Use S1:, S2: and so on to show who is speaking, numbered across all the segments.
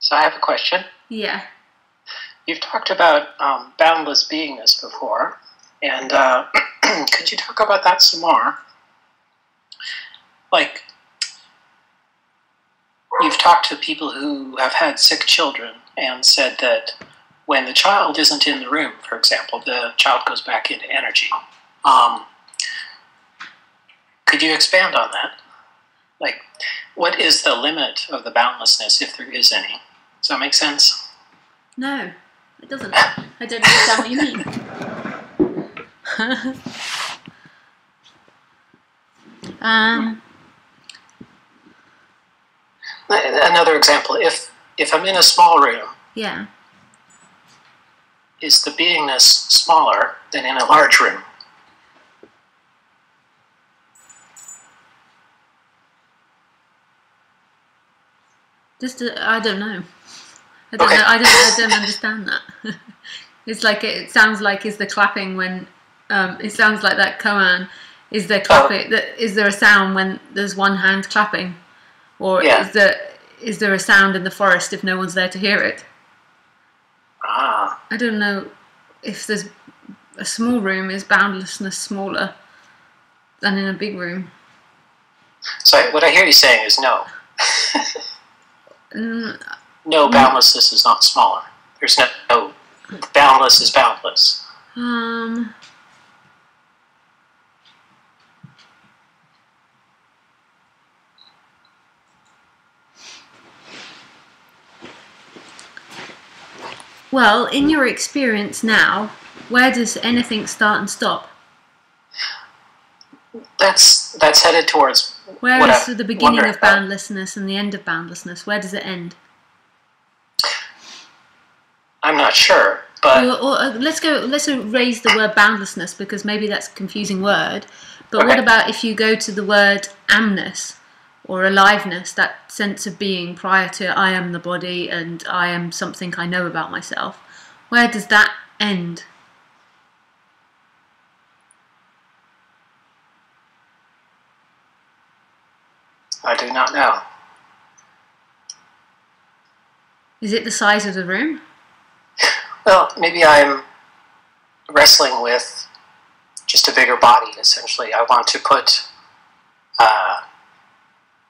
S1: So I have a question.
S2: Yeah.
S1: You've talked about boundless beingness before, and could you talk about that some more? Like, you've talked to people who have had sick children and said that when the child isn't in the room, for example, the child goes back into energy. Could you expand on that? Like, what is the limit of the boundlessness, if there is any? Does that make sense?
S2: No, it doesn't. I don't understand what you mean.
S1: Another example, if I'm in a small room,
S2: Yeah.
S1: is the beingness smaller than in a large room?
S2: I don't know. I don't know. I don't understand that. It's like it sounds like is the clapping when it sounds like that koan. Is there clapping? Is there a sound when there's one hand clapping, or
S1: Yeah.
S2: is there a sound in the forest if no one's there to hear it?
S1: Ah.
S2: I don't know if there's a small room is boundlessness smaller than in a big room.
S1: So what I hear you saying is no. No, boundlessness is not smaller. There's no boundless is boundless.
S2: Well, in your experience now, where does anything start and stop?
S1: That's headed towards.
S2: Where is the beginning of boundlessness and the end of boundlessness? Where does it end?
S1: I'm not sure, but
S2: let's erase the word boundlessness because maybe that's a confusing word. But
S1: okay.
S2: What about if you go to the word amness or aliveness, that sense of being prior to I am the body and I am something I know about myself? Where does that end?
S1: I do not know.
S2: Is it the size of the room?
S1: Well, maybe I'm wrestling with just a bigger body, essentially. I want to put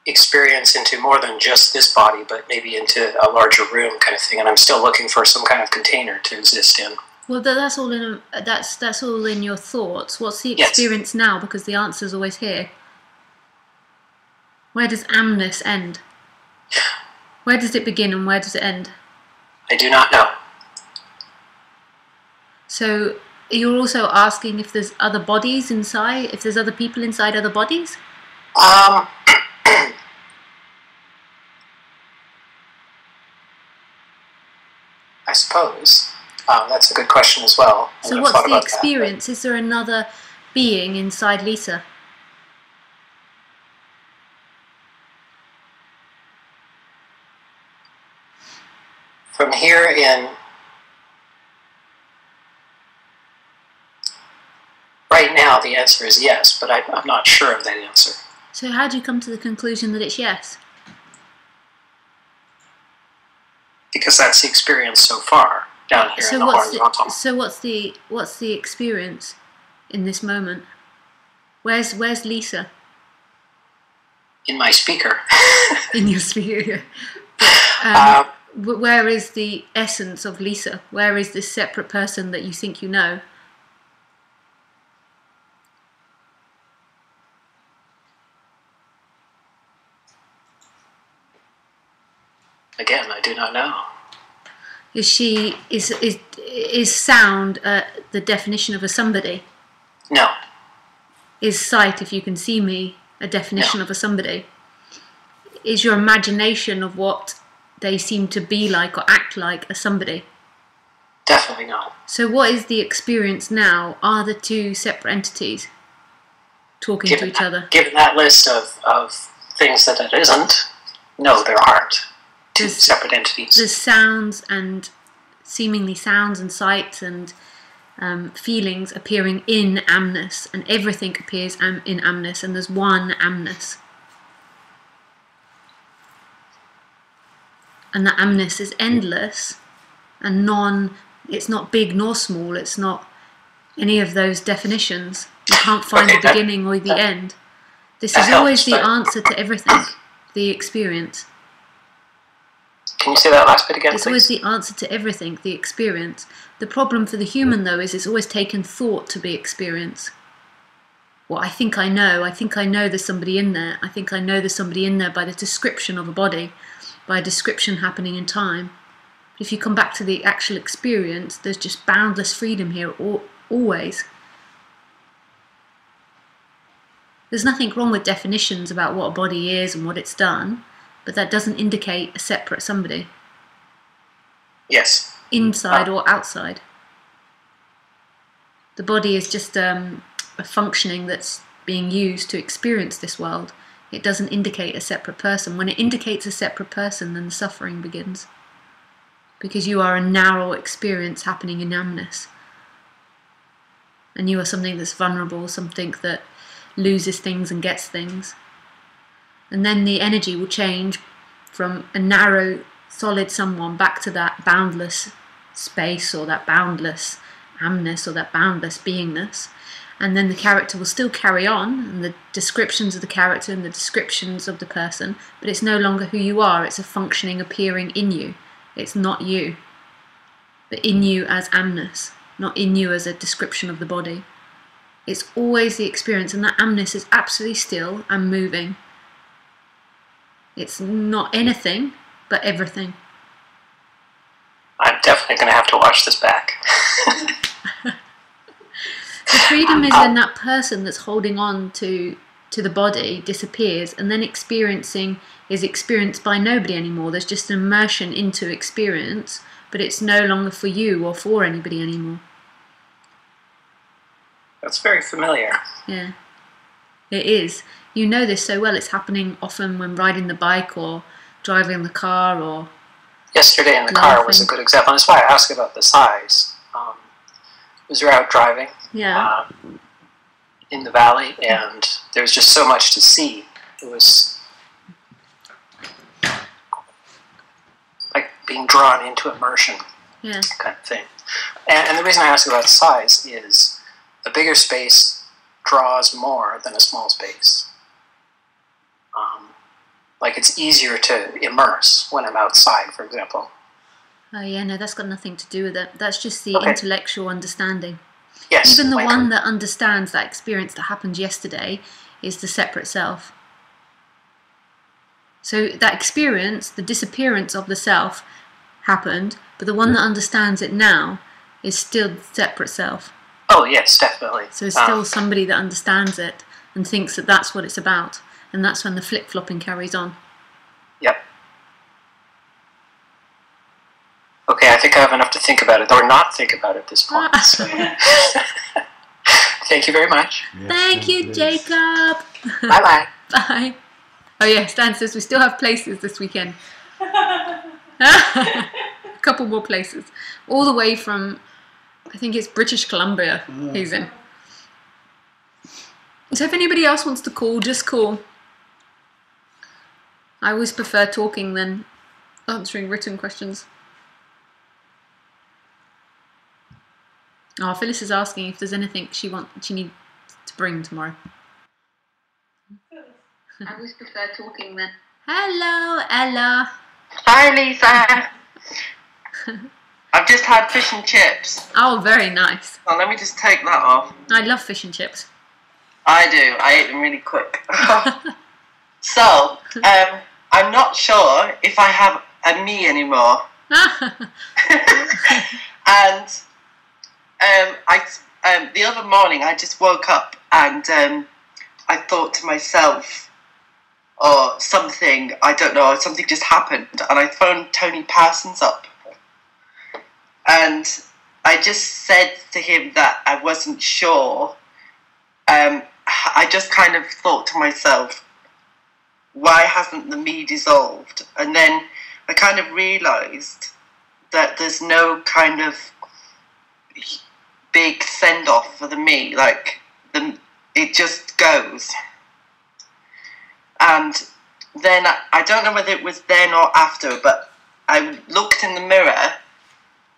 S1: experience into more than just this body, but maybe into a larger room kind of thing, and I'm still looking for some kind of container to exist in.
S2: Well, that's all in that's all in your thoughts. What's the experience now? Because the answer's always here. Where does amness end? Where does it begin and where does it end?
S1: I do not know.
S2: So you're also asking if there's other bodies inside, if there's other people inside other bodies?
S1: I suppose. That's a good question as well.
S2: So what's the experience? Is there another being inside Lisa?
S1: From here in, right now the answer is yes, but I'm not sure of that answer.
S2: So how do you come to the conclusion that it's yes?
S1: Because that's the experience so far down here in the horizontal.
S2: So what's the experience in this moment? Where's Lisa?
S1: In my speaker.
S2: In your speaker. But where is the essence of Lisa? Where is this separate person that you think you know?
S1: Again, I do not know.
S2: Is sound the definition of a somebody?
S1: No.
S2: Is sight, if you can see me, a definition of a somebody? Is your imagination of what they seem to be like or act like a somebody?
S1: Definitely not.
S2: So what is the experience now? Are the two separate entities talking to each other?
S1: Given that list of things that it isn't, no, there aren't two separate entities.
S2: There's sounds and seemingly sounds and sights and feelings appearing in amness, and everything appears in amness, and there's one amness. and that amness is endless and it's not big nor small, it's not any of those definitions. You can't find the beginning or the end. This is always the answer to everything, the experience.
S1: Can you say that last bit again, please?
S2: It's always the answer to everything, the experience. The problem for the human, though, is it's always taken thought to be experience. Well, I think I know there's somebody in there. I think I know there's somebody in there by the description of a body, by a description happening in time. If you come back to the actual experience, there's just boundless freedom here, always. There's nothing wrong with definitions about what a body is and what it's done, but that doesn't indicate a separate somebody.
S1: Yes.
S2: Inside or outside. The body is just a functioning that's being used to experience this world. It doesn't indicate a separate person. When it indicates a separate person, then the suffering begins. Because you are a narrow experience happening in amness. And you are something that's vulnerable, something that loses things and gets things. And then the energy will change from a narrow, solid someone back to that boundless space, or that boundless amness, or that boundless beingness. And then the character will still carry on, and the descriptions of the character and the descriptions of the person, but it's no longer who you are. It's a functioning appearing in you. It's not you, but in you as amness, not in you as a description of the body. It's always the experience, and that amness is absolutely still and moving. It's not anything, but everything.
S1: I'm definitely going to have to watch this back.
S2: The freedom is when that person that's holding on to the body disappears, and then experiencing is experienced by nobody anymore. There's just an immersion into experience, but it's no longer for you or for anybody anymore.
S1: That's very familiar.
S2: Yeah, it is. You know this so well. It's happening often when riding the bike or driving the car, or
S1: yesterday in the car was a good example. And that's why I asked about the size. We were out driving in the valley, and there was just so much to see. It was like being drawn into immersion, kind of thing. And the reason I ask about size is a bigger space draws more than a small space. Like it's easier to immerse when I'm outside, for example.
S2: Oh yeah, no, that's got nothing to do with it. That's just the intellectual understanding.
S1: Yes.
S2: Even the one that understands that experience that happened yesterday is the separate self. So that experience, the disappearance of the self, happened, but the one that understands it now is still the separate self.
S1: Oh yes, definitely.
S2: So it's still somebody that understands it and thinks that that's what it's about. And that's when the flip-flopping carries on.
S1: Yep. Okay, I think I have enough to think about it, or not think about it at this point. So. Thank you very much.
S2: Yes, thank you, Jacob.
S1: Bye-bye.
S2: Bye. Oh yeah, Stan says we still have places this weekend. A couple more places. All the way from, I think it's British Columbia he's in. So if anybody else wants to call, just call. I always prefer talking than answering written questions. Oh, Phyllis is asking if there's anything she needs to bring tomorrow. I always prefer talking then. Hello, Ella.
S3: Hi, Lisa. I've just had fish and chips.
S2: Oh, very nice.
S3: Oh, let me just take that off.
S2: I love fish and chips.
S3: I do. I eat them really quick. So, I'm not sure if I have a me anymore. And the other morning I just woke up and I thought to myself, or something, I don't know, something just happened, and I phoned Tony Parsons up. And I just said to him that I wasn't sure. I just kind of thought to myself, why hasn't the me dissolved? And then I kind of realised that there's no kind of big send-off for the me, like it just goes. And then I don't know whether it was then or after, but I looked in the mirror,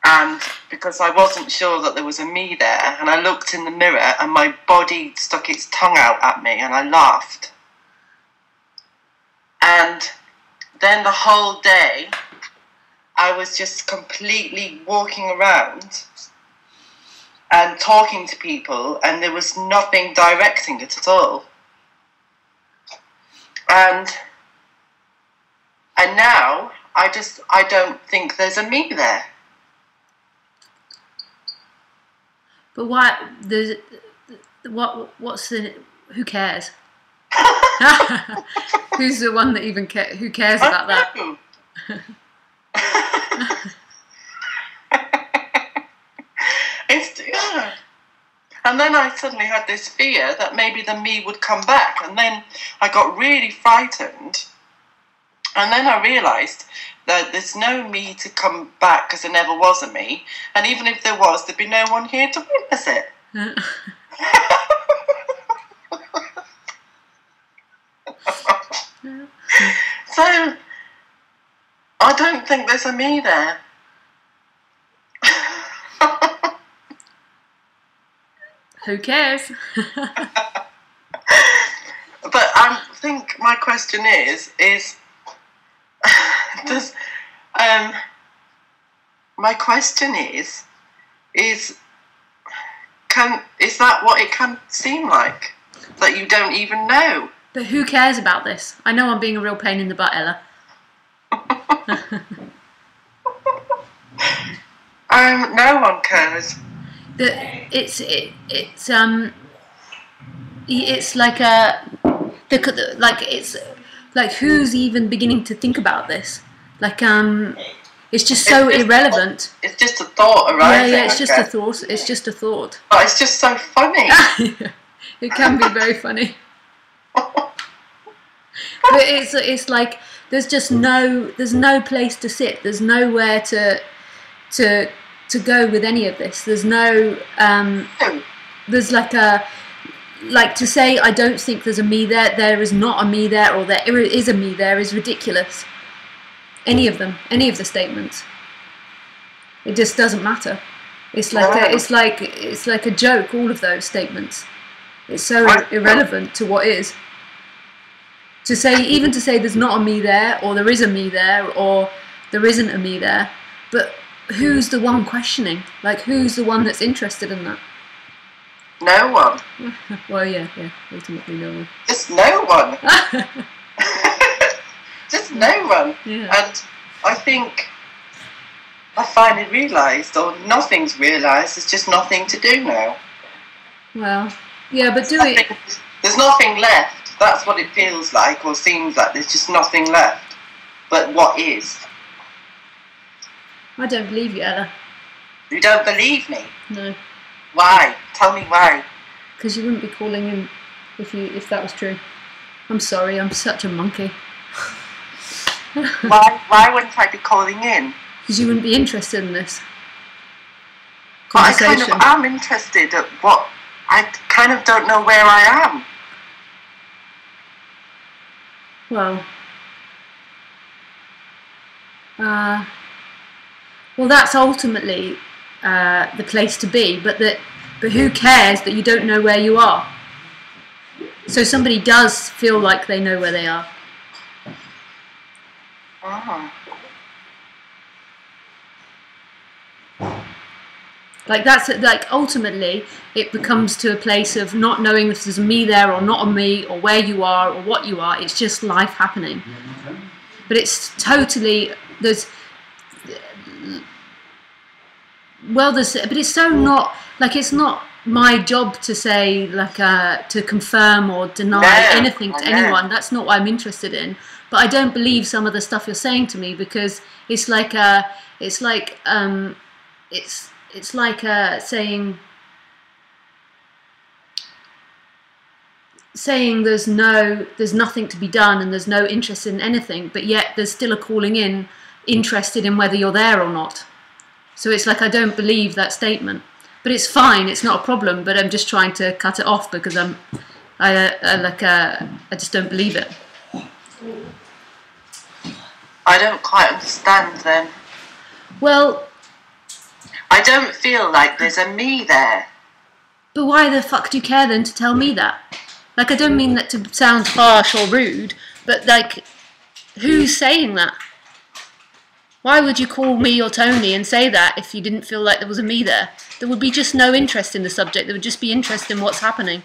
S3: and because I wasn't sure that there was a me there, and I looked in the mirror and my body stuck its tongue out at me and I laughed. And then the whole day I was just completely walking around and talking to people, and there was nothing directing it at all. And now I don't think there's a me there.
S2: But why? What's the? Who cares? Who's the one that even cares? Who cares about that?
S3: Yeah. And then I suddenly had this fear that maybe the me would come back, and then I got really frightened. And then I realised that there's no me to come back because there never was a me, and even if there was, there'd be no one here to witness it. So I don't think there's a me there.
S2: Who cares?
S3: But I think my question is does my question is that what it can seem like, that you don't even know?
S2: But who cares about this? I know I'm being a real pain in the butt, Ella.
S3: No one cares.
S2: It's like it's like who's even beginning to think about this? Like it's just so irrelevant.
S3: It's just a thought arising.
S2: Yeah, it's just a thought. It's just a thought.
S3: But it's just so funny.
S2: It can be very funny. But it's like there's no place to sit. There's nowhere to go with any of this. There's no there's like to say I don't think there's a me there. There is not a me there, or there is a me there is ridiculous. Any of them, any of the statements. It just doesn't matter. It's like a joke. All of those statements. It's so irrelevant to what is. To say there's not a me there, or there is a me there, or there isn't a me there, but who's the one questioning? Like, who's the one that's interested in that?
S3: No one.
S2: Well, yeah, ultimately no one.
S3: Just no one. Just no one.
S2: Yeah.
S3: And I think I finally realised, or nothing's realised, there's just nothing to do now.
S2: Well, yeah, but
S3: there's nothing left. That's what it feels like, or seems like. There's just nothing left. But what is?
S2: I don't believe you, Ella.
S3: You don't believe me?
S2: No.
S3: Why? Tell me why.
S2: Because you wouldn't be calling in if that was true. I'm sorry, I'm such a monkey.
S3: Why wouldn't I be calling in?
S2: Because you wouldn't be interested in this
S3: conversation.
S2: conversation.
S3: I kind of am interested at what. I kind of don't know where I am.
S2: Well, that's ultimately the place to be. But who cares that you don't know where you are? So somebody does feel like they know where they are.
S3: Oh.
S2: Like that's like ultimately it becomes to a place of not knowing if there's a me there or not a me, or where you are or what you are. It's just life happening. But it's totally but it's so not like, it's not my job to say like to confirm or deny anything to anyone. That's not what I'm interested in. But I don't believe some of the stuff you're saying to me, because it's like saying there's nothing to be done and there's no interest in anything, but yet there's still a calling in, interested in whether you're there or not. So it's like I don't believe that statement, but it's fine. It's not a problem. But I'm just trying to cut it off because I just don't believe it.
S3: I don't quite understand then.
S2: Well,
S3: I don't feel like there's a me there.
S2: but why the fuck do you care then to tell me that? Like, I don't mean that to sound harsh or rude, but like, who's saying that? Why would you call me or Tony and say that if you didn't feel like there was a me there? There would be just no interest in the subject. There would just be interest in what's happening.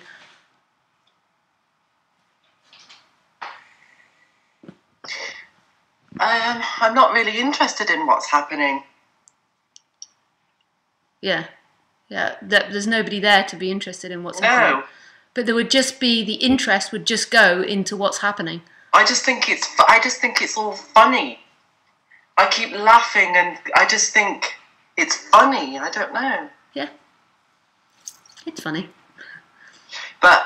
S3: I'm not really interested in what's happening.
S2: Yeah. There's nobody there to be interested in what's happening. But there would just be, the interest would just go into what's happening.
S3: I just think it's all funny. I keep laughing and I just think it's funny. I don't know.
S2: Yeah. It's funny.
S3: But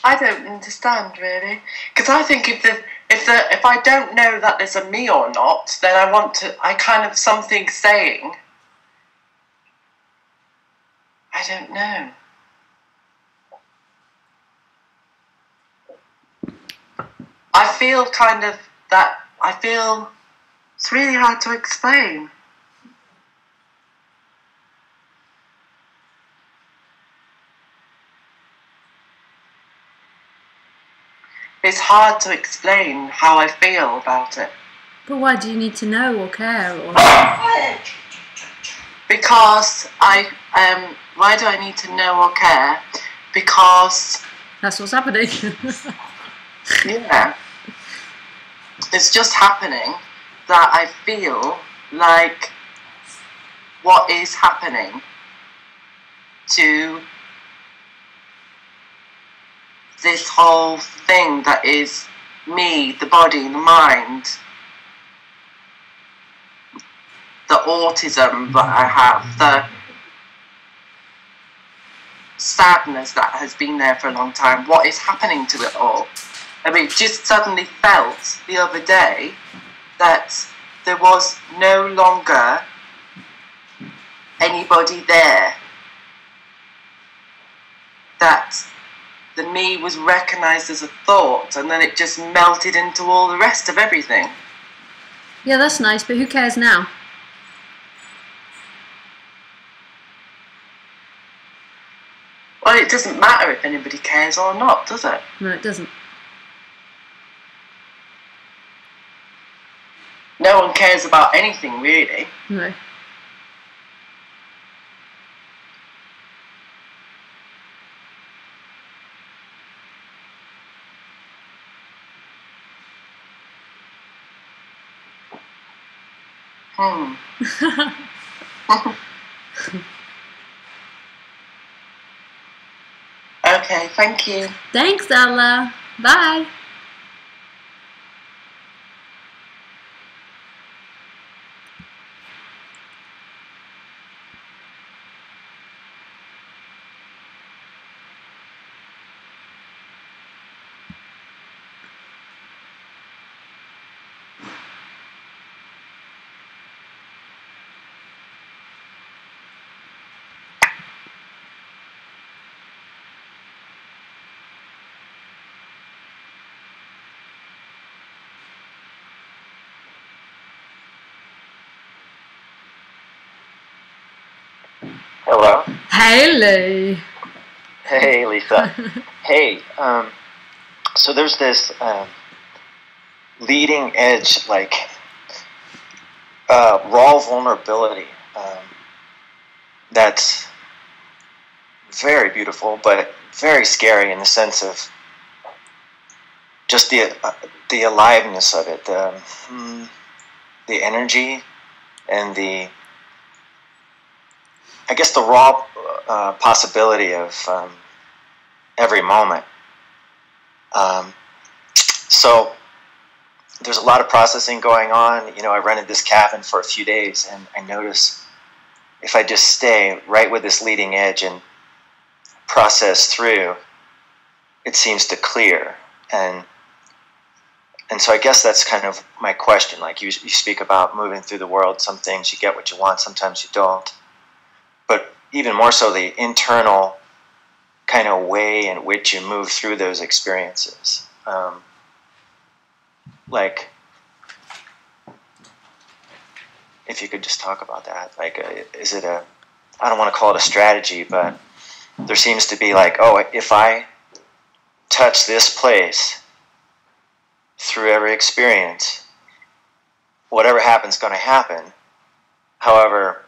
S3: I don't understand really, because I think if I don't know that there's a me or not, then I kind of something saying. I don't know. I feel it's really hard to explain. It's hard to explain how I feel about it.
S2: But why do you need to know or care or?
S3: Because why do I need to know or care? Because
S2: That's what's happening.
S3: yeah, it's just happening that I feel like what is happening to this whole thing that is me, the body, the mind, the autism that I have, the sadness that has been there for a long time, what is happening to it all? I mean, just suddenly felt the other day that there was no longer anybody there, that the me was recognized as a thought, and then it just melted into all the rest of everything.
S2: Yeah, that's nice, but who cares now?
S3: Well, it doesn't matter if anybody cares or not, does it?
S2: No, it doesn't.
S3: No one cares about anything, really.
S2: No.
S3: Okay, thank you.
S2: Thanks, Ella. Bye.
S4: Hello.
S2: Hello.
S4: Hey, Lisa. Hey, so there's this leading edge, like raw vulnerability that's very beautiful, but very scary in the sense of just the aliveness of it, the energy, and I guess the raw possibility of every moment. So there's a lot of processing going on. You know, I rented this cabin for a few days, and I notice if I just stay right with this leading edge and process through, it seems to clear. And so I guess that's kind of my question. Like you speak about moving through the world. Some things you get what you want, sometimes you don't. But even more so, the internal kind of way in which you move through those experiences. Like, if you could just talk about that, like, is it a, I don't want to call it a strategy, but there seems to be like, oh, if I touch this place through every experience, whatever happens is going to happen. However,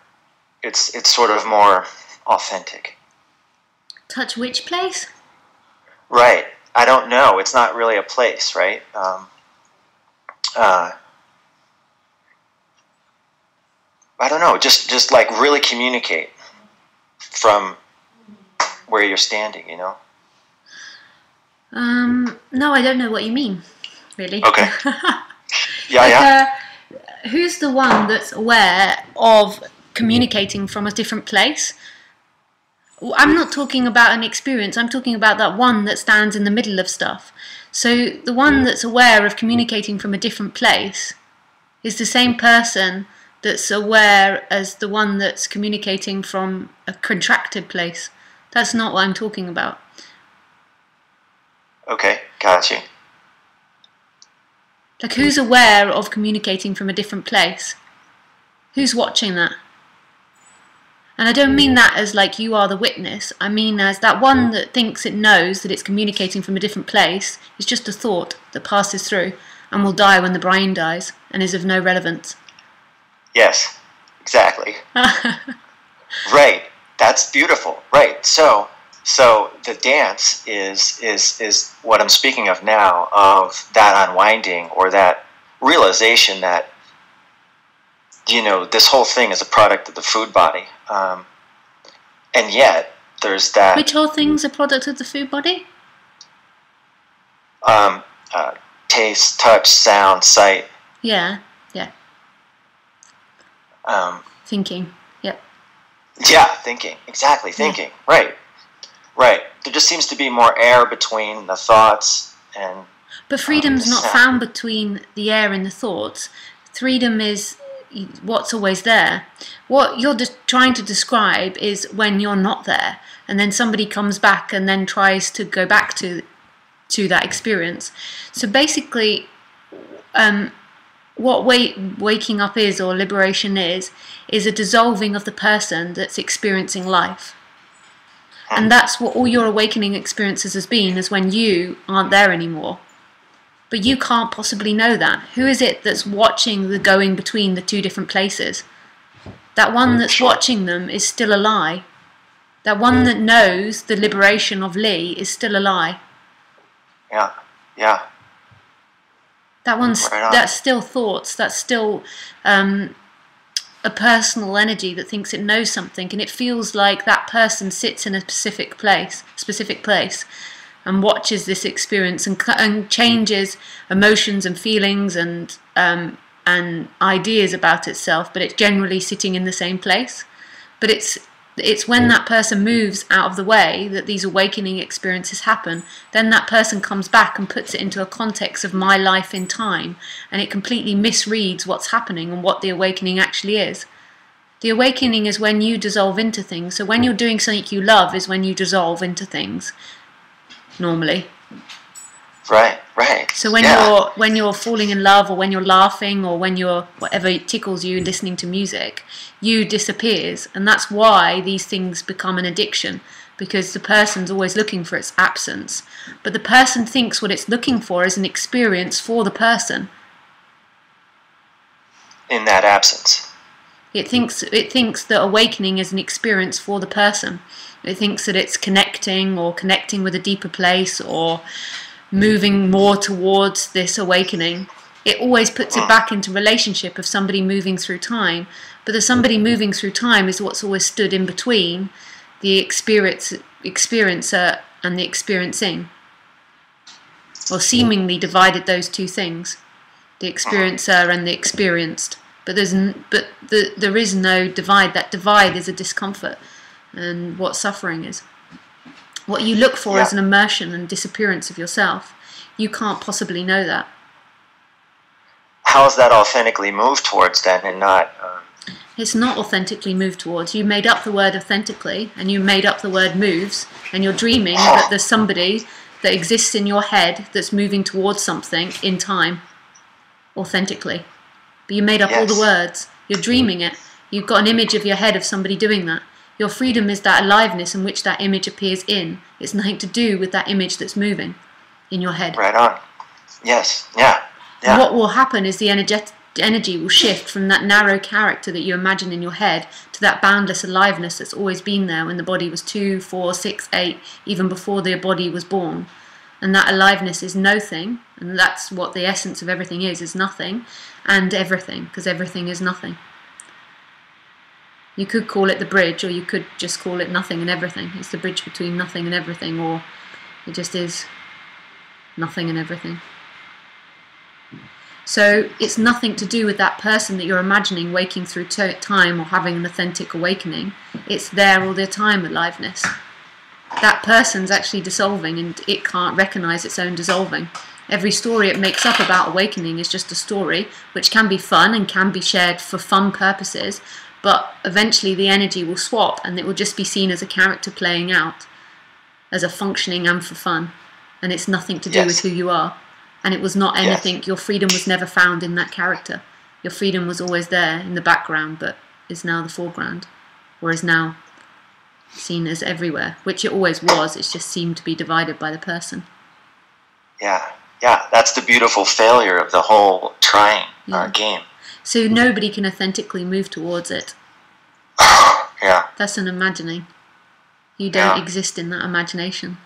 S4: it's sort of more authentic.
S2: Touch which place?
S4: Right. I don't know. It's not really a place, right? I don't know. Just like really communicate from where you're standing, you know?
S2: No, I don't know what you mean, really.
S4: Okay. Yeah,
S2: like,
S4: yeah.
S2: Who's the one that's aware of communicating from a different place? I'm not talking about an experience, I'm talking about that one that stands in the middle of stuff. So the one that's aware of communicating from a different place is the same person that's aware as the one that's communicating from a contracted place. That's not what I'm talking about.
S4: Okay, got you.
S2: Like, who's aware of communicating from a different place? Who's watching that? And I don't mean that as like you are the witness. I mean as that one that thinks it knows that it's communicating from a different place is just a thought that passes through and will die when the brain dies and is of no relevance.
S4: Yes, exactly. Right. That's beautiful. Right. So the dance is what I'm speaking of now, of that unwinding or that realization that, you know, this whole thing is a product of the food body. And yet there's that...
S2: Which whole thing's a product of the food body?
S4: Taste, touch, sound, sight.
S2: Yeah, yeah. Thinking, yep.
S4: Yeah, thinking. Exactly, thinking. Yeah. Right. Right. There just seems to be more air between the thoughts and...
S2: But freedom's not found between the air and the thoughts. Freedom is what's always there. What you're just trying to describe is when you're not there, and then somebody comes back and then tries to go back to that experience. So basically, what waking up is, or liberation is a dissolving of the person that's experiencing life. And that's what all your awakening experiences has been, is when you aren't there anymore. But you can't possibly know that. Who is it that's watching the going between the two different places? That one that's watching them is still a lie. That one that knows the liberation of Lee is still a lie.
S4: Yeah, yeah.
S2: That one's, that's still thoughts, that's still a personal energy that thinks it knows something, and it feels like that person sits in a specific place, and watches this experience and changes emotions and feelings and ideas about itself, but it's generally sitting in the same place. But it's when that person moves out of the way that these awakening experiences happen. Then that person comes back and puts it into a context of my life in time, and it completely misreads what's happening and what the awakening actually is. The awakening is when you dissolve into things. So when you're doing something you love is when you dissolve into things, normally.
S4: Right, right.
S2: So when you're falling in love, or when you're laughing, or when you're whatever tickles you, listening to music, you disappears, and that's why these things become an addiction, because the person's always looking for its absence, but the person thinks what it's looking for is an experience for the person.
S4: In that absence,
S2: it thinks that awakening is an experience for the person. It thinks that it's connecting, or connecting with a deeper place, or moving more towards this awakening. It always puts it back into relationship of somebody moving through time, but the somebody moving through time is what's always stood in between the experiencer and the experiencing, or seemingly divided those two things, the experiencer and the experienced. But there is no divide. That divide is a discomfort, and what suffering is. What you look for is an immersion and disappearance of yourself. You can't possibly know that. How
S4: is that authentically moved towards then, and not...
S2: It's not authentically moved towards. You made up the word authentically, and you made up the word moves, and you're dreaming that there's somebody that exists in your head that's moving towards something in time, authentically. But you made up all the words. You're dreaming it. You've got an image of your head of somebody doing that. Your freedom is that aliveness in which that image appears in. It's nothing to do with that image that's moving in your head.
S4: Right on. Yes. Yeah. Yeah.
S2: What will happen is the energy will shift from that narrow character that you imagine in your head to that boundless aliveness that's always been there when the body was 2, 4, 6, 8, even before the body was born. And that aliveness is nothing, and that's what the essence of everything is nothing and everything, because everything is nothing. You could call it the bridge, or you could just call it nothing and everything. It's the bridge between nothing and everything, or it just is nothing and everything. So it's nothing to do with that person that you're imagining waking through time or having an authentic awakening. It's there all the time, aliveness. That person's actually dissolving, and it can't recognize its own dissolving. Every story it makes up about awakening is just a story, which can be fun and can be shared for fun purposes, but eventually the energy will swap, and it will just be seen as a character playing out, as a functioning and for fun. And it's nothing to do with who you are. And it was not anything, your freedom was never found in that character. Your freedom was always there in the background, but is now the foreground, or is now seen as everywhere, which it always was. It's just seemed to be divided by the person.
S4: Yeah, yeah, that's the beautiful failure of the whole trying game.
S2: So nobody can authentically move towards it.
S4: Yeah.
S2: That's an imagining. You don't exist in that imagination.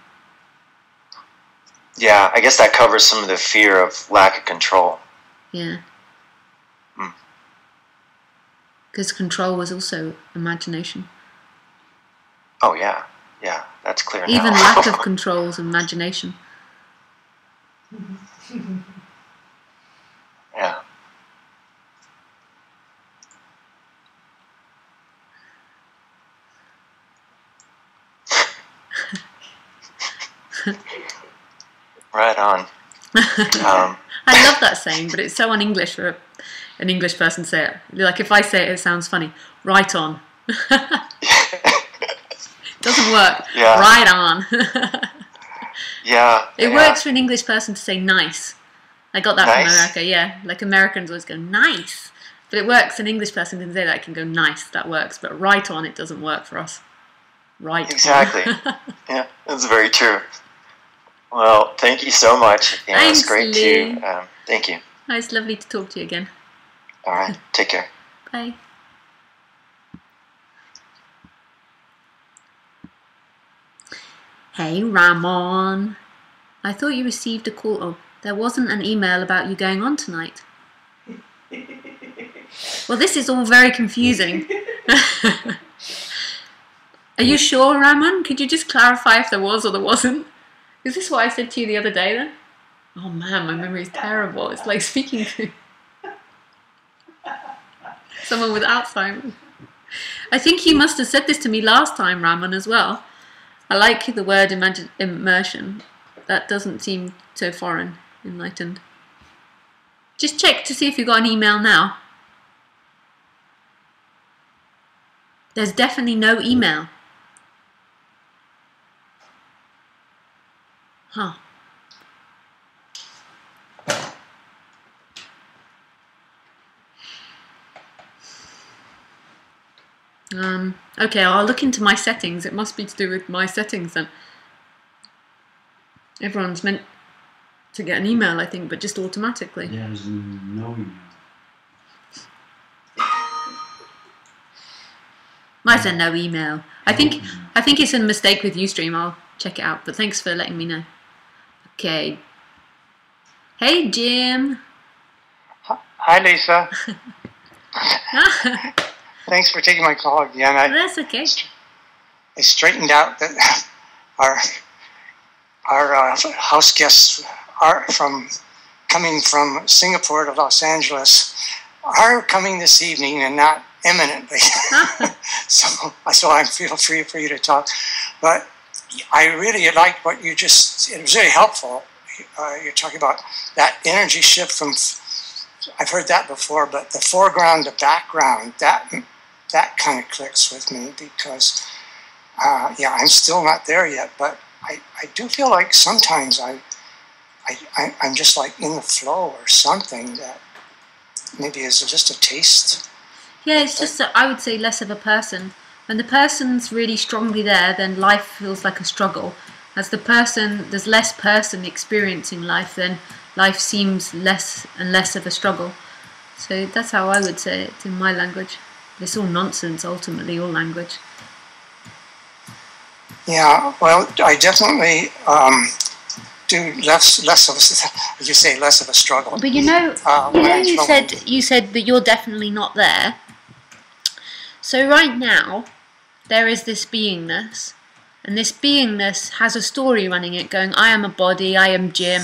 S4: Yeah, I guess that covers some of the fear of lack of control.
S2: Yeah. Because control was also imagination.
S4: Oh, yeah. Yeah, that's clear
S2: Even
S4: now.
S2: lack of control is imagination.
S4: Yeah. Right on.
S2: I love that saying, but it's so un-English for an English person to say it. Like, if I say it, it sounds funny. Right on. Doesn't work.
S4: Yeah.
S2: Right on.
S4: Yeah.
S2: It works for an English person to say nice. I got that from America, yeah. Like, Americans always go, nice. But it works. An English person can say that, can go, nice. That works. But right on, it doesn't work for us. Right
S4: exactly.
S2: on.
S4: Yeah, that's very true. Well, thank you so much. Yeah,
S2: Thanks,
S4: it's great
S2: Lee.
S4: to. Thank you.
S2: It's lovely to talk to you again.
S4: All right. Take care.
S2: Bye. Hey, Ramon. I thought you received a call. Oh, there wasn't an email about you going on tonight. Well, this is all very confusing. Are you sure, Ramon? Could you just clarify if there was or there wasn't? Is this what I said to you the other day then? Oh man, my memory is terrible. It's like speaking to someone with Alzheimer's. I think you must have said this to me last time, Ramon, as well. I like the word immersion. That doesn't seem so foreign, enlightened. Just check to see if you got an email now. There's definitely no email. Huh. Okay, I'll look into my settings. It must be to do with my settings then. Everyone's meant to get an email, I think, but just automatically.
S5: There's no email.
S2: I said no email. I think it's a mistake with Ustream. I'll check it out. But thanks for letting me know. Okay. Hey, Jim.
S6: Hi, Lisa. Thanks for taking my call again.
S2: That's okay.
S6: I straightened out that our house guests are coming from Singapore to Los Angeles are coming this evening and not imminently. so I feel free for you to talk. But I really liked what you just, it was very helpful. You're talking about that energy shift from, I've heard that before, but the foreground to background, that that kind of clicks with me because, yeah, I'm still not there yet, but I do feel like sometimes I'm just like in the flow or something that maybe is just a taste.
S2: Yeah, it's just, I would say, less of a person. When the person's really strongly there, then life feels like a struggle. As there's less person experiencing life, then life seems less and less of a struggle. So that's how I would say it in my language. It's all nonsense, ultimately, all language.
S6: Yeah, well, I definitely do less of, as you say, less of a struggle.
S2: But you said that you're definitely not there. So right now, there is this beingness, and this beingness has a story running it, going, I am a body, I am Jim,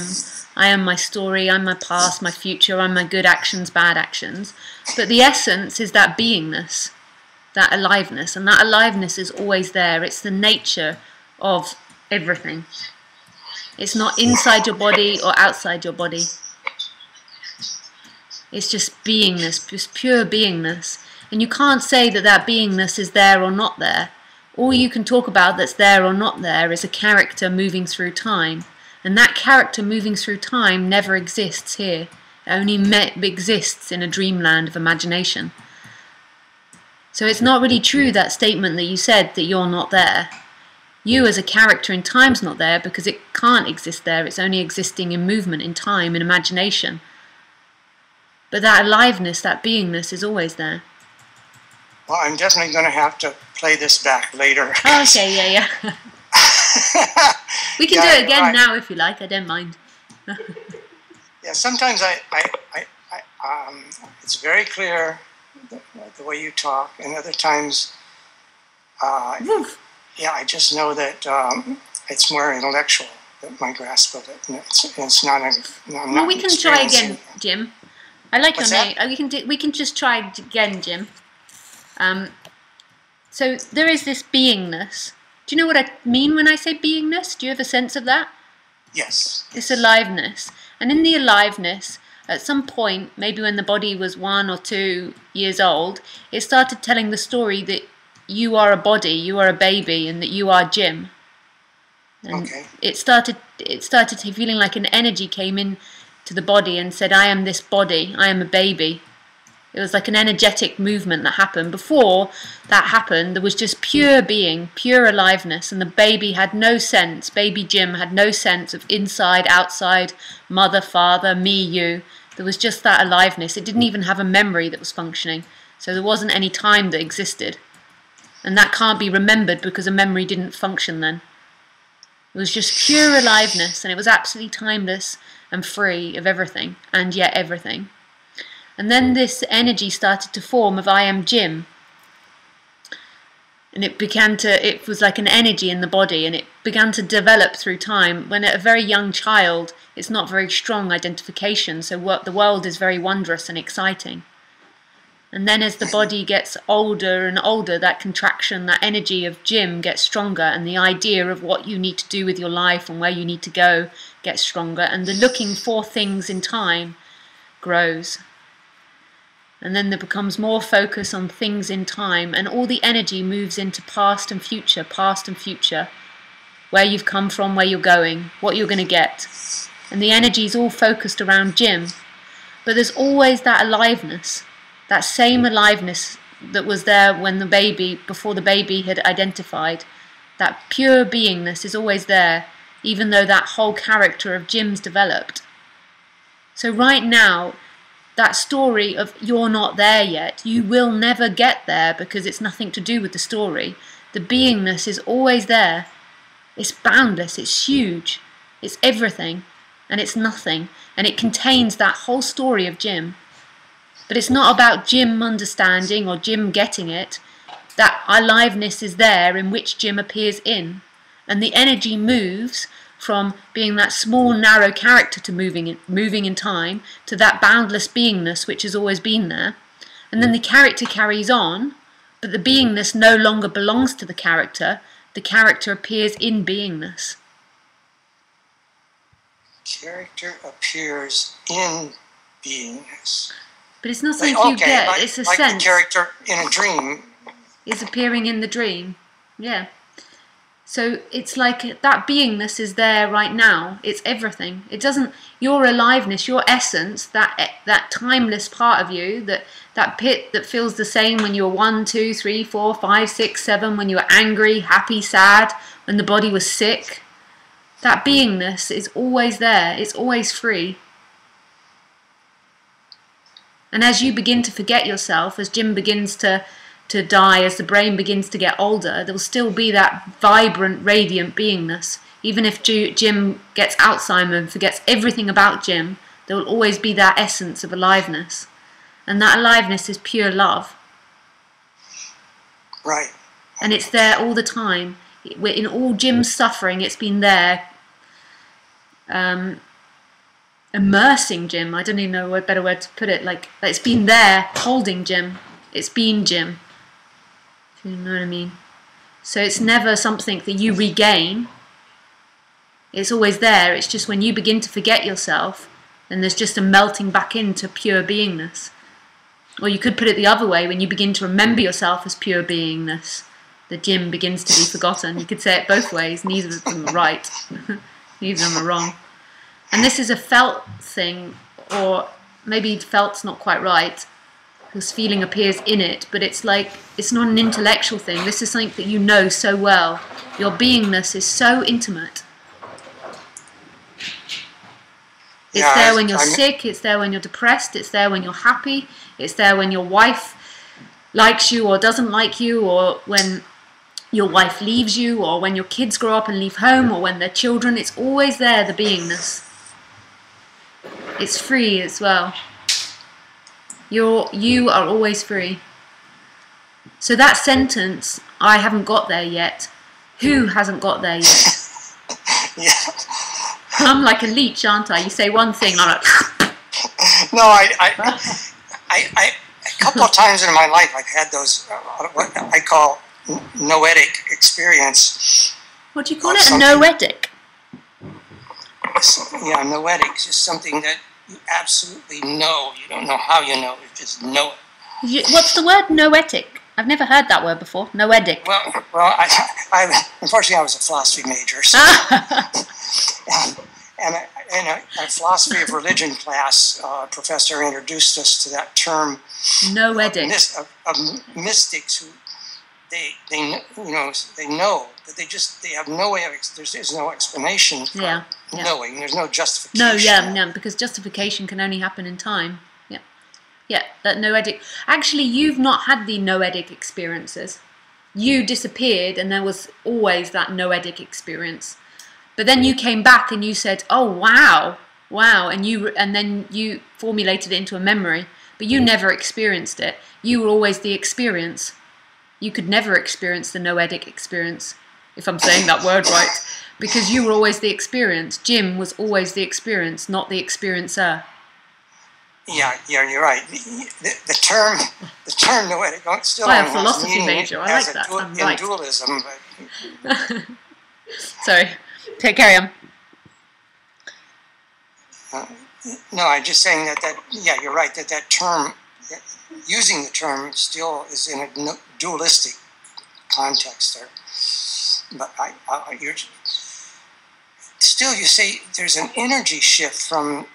S2: I am my story, I'm my past, my future, I'm my good actions, bad actions. But the essence is that beingness, that aliveness, and that aliveness is always there. It's the nature of everything. It's not inside your body or outside your body. It's just beingness, just pure beingness. And you can't say that that beingness is there or not there. All you can talk about that's there or not there is a character moving through time. And that character moving through time never exists here. It only exists in a dreamland of imagination. So it's not really true, that statement that you said that you're not there. You as a character in time's not there because it can't exist there. It's only existing in movement, in time, in imagination. But that aliveness, that beingness is always there.
S6: Well, I'm definitely going to have to play this back later.
S2: Oh, okay, yeah. We can do it again now if you like. I don't mind.
S6: Yeah, sometimes it's very clear the way you talk, and other times, yeah, I just know that it's more intellectual, my grasp of it. And it's not.
S2: Well, we can try again, Jim. I like your name. We can just try again, Jim. So there is this beingness. Do you know what I mean when I say beingness? Do you have a sense of that?
S6: Yes.
S2: It's aliveness. And in the aliveness, at some point, maybe when the body was 1 or 2 years old, it started telling the story that you are a body, you are a baby, and that you are Jim. And
S6: okay.
S2: It started feeling like an energy came in to the body and said, I am this body, I am a baby. It was like an energetic movement that happened. Before that happened, there was just pure being, pure aliveness, and the baby had no sense, baby Jim had no sense of inside, outside, mother, father, me, you. There was just that aliveness. It didn't even have a memory that was functioning. So there wasn't any time that existed. And that can't be remembered because a memory didn't function then. It was just pure aliveness, and it was absolutely timeless and free of everything, and yet everything. And then this energy started to form of I am Jim. And it was like an energy in the body, and it began to develop through time. When at a very young child, it's not very strong identification, so the world is very wondrous and exciting. And then as the body gets older and older, that contraction, that energy of Jim gets stronger, and the idea of what you need to do with your life and where you need to go gets stronger, and the looking for things in time grows. And then there becomes more focus on things in time, and all the energy moves into past and future, where you've come from, where you're going, what you're going to get. And the energy is all focused around Jim. But there's always that aliveness, that same aliveness that was there when before the baby had identified. That pure beingness is always there, even though that whole character of Jim's developed. So right now, that story of you're not there yet, you will never get there because it's nothing to do with the story. The beingness is always there. It's boundless, it's huge, it's everything, and it's nothing, and it contains that whole story of Jim. But it's not about Jim understanding or Jim getting it. That aliveness is there in which Jim appears in, and the energy moves from being that small, narrow character to moving in time to that boundless beingness which has always been there. And then the character carries on, but the beingness no longer belongs to the character. The character appears in beingness.
S6: Character appears in beingness.
S2: But it's not something you get, it's a
S6: like
S2: sense.
S6: The character in a dream
S2: is appearing in the dream. Yeah. So it's like that beingness is there right now. It's everything. It doesn't, your aliveness, your essence, that timeless part of you, that pit that feels the same when you're 1, 2, 3, 4, 5, 6, 7, when you were angry, happy, sad, when the body was sick. That beingness is always there. It's always free. And as you begin to forget yourself, as Jim begins to die, as the brain begins to get older, there will still be that vibrant, radiant beingness. Even if Jim gets Alzheimer's and forgets everything about Jim, there will always be that essence of aliveness. And that aliveness is pure love.
S6: Right.
S2: And it's there all the time. In all Jim's suffering, it's been there, immersing Jim. I don't even know a better word to put it. Like it's been there, holding Jim. It's been Jim. You know what I mean? So it's never something that you regain. It's always there. It's just when you begin to forget yourself, then there's just a melting back into pure beingness. Or you could put it the other way, when you begin to remember yourself as pure beingness, the Jim begins to be forgotten. You could say it both ways. Neither of them are right. Neither of them are wrong. And this is a felt thing, or maybe felt's not quite right, because feeling appears in it, but it's like, it's not an intellectual thing. This is something that you know so well. Your beingness is so intimate. It's there when you're sick, it's there when you're depressed, it's there when you're happy, it's there when your wife likes you or doesn't like you, or when your wife leaves you, or when your kids grow up and leave home, or when they're children. It's always there, the beingness. It's free as well. You are always free. So that sentence, I haven't got there yet. Who hasn't got there yet?
S6: Yeah.
S2: I'm like a leech, aren't I? You say one thing, I'm like...
S6: No, a couple of times in my life I've had those, what I call noetic experience.
S2: What do you call it? A noetic?
S6: Yeah, noetic is just something that you absolutely know. You don't know how you know, you just know it.
S2: What's the word noetic? I've never heard that word before. Noetic.
S6: Well, unfortunately I was a philosophy major, so... And in a philosophy of religion class, a professor introduced us to that term.
S2: Noetic.
S6: Of mystics who they know, but they have no way of, there's no explanation for knowing. There's no justification.
S2: No, because justification can only happen in time. Yeah, that noetic. Actually, you've not had the noetic experiences. You disappeared, and there was always that noetic experience. But then you came back and you said, "Oh, wow," and then you formulated it into a memory. But you never experienced it. You were always the experience. You could never experience the noetic experience, if I'm saying that word right, because you were always the experience. Jim was always the experience, not the experiencer.
S6: Yeah, you're right. The term noetic still
S2: I'm a philosophy major. I like that. I'm right.
S6: In dualism, but
S2: sorry. Carry on.
S6: No, I'm just saying that you're right. That term, using the term, still is in a dualistic context there. But you're still, you say there's an energy shift from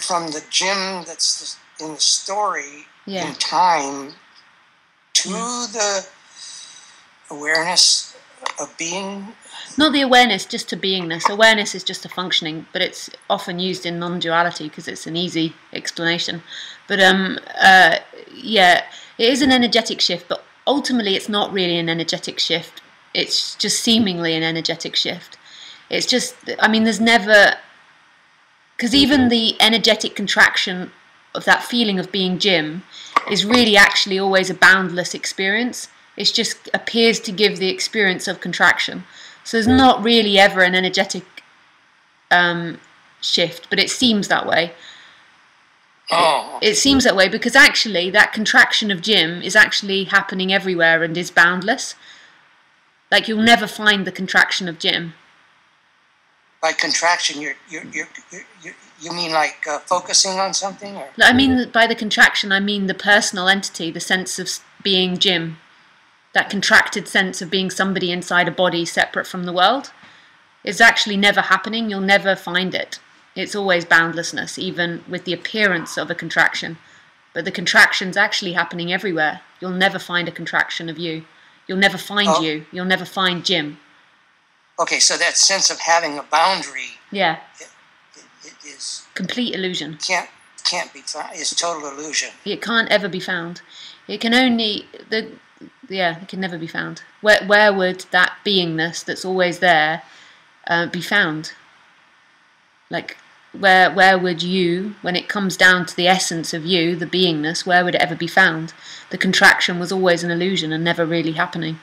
S6: from the Jim that's in the story in time to the awareness of being.
S2: Not the awareness, just to beingness. Awareness is just a functioning, but it's often used in non-duality because it's an easy explanation. But it is an energetic shift, but ultimately it's not really an energetic shift. It's just seemingly an energetic shift. It's just, I mean, there's never, because even the energetic contraction of that feeling of being Jim is really actually always a boundless experience. It just appears to give the experience of contraction. So there's not really ever an energetic shift, but it seems that way.
S6: Oh.
S2: It seems that way because actually that contraction of Jim is actually happening everywhere and is boundless. Like you'll never find the contraction of Jim.
S6: By contraction, you mean like focusing on something? Or?
S2: I mean by the contraction, I mean the personal entity, the sense of being Jim. that contracted sense of being somebody inside a body separate from the world, is actually never happening. You'll never find it. It's always boundlessness, even with the appearance of a contraction. But the contraction's actually happening everywhere. You'll never find a contraction of you. You'll never find you. You'll never find Jim.
S6: Okay, so that sense of having a boundary,
S2: Yeah,
S6: it is
S2: complete illusion.
S6: can't be found. It's total illusion.
S2: It can't ever be found. It can only it can never be found. Where would that beingness that's always there be found? Like, where would you, when it comes down to the essence of you, the beingness, where would it ever be found? The contraction was always an illusion and never really happening.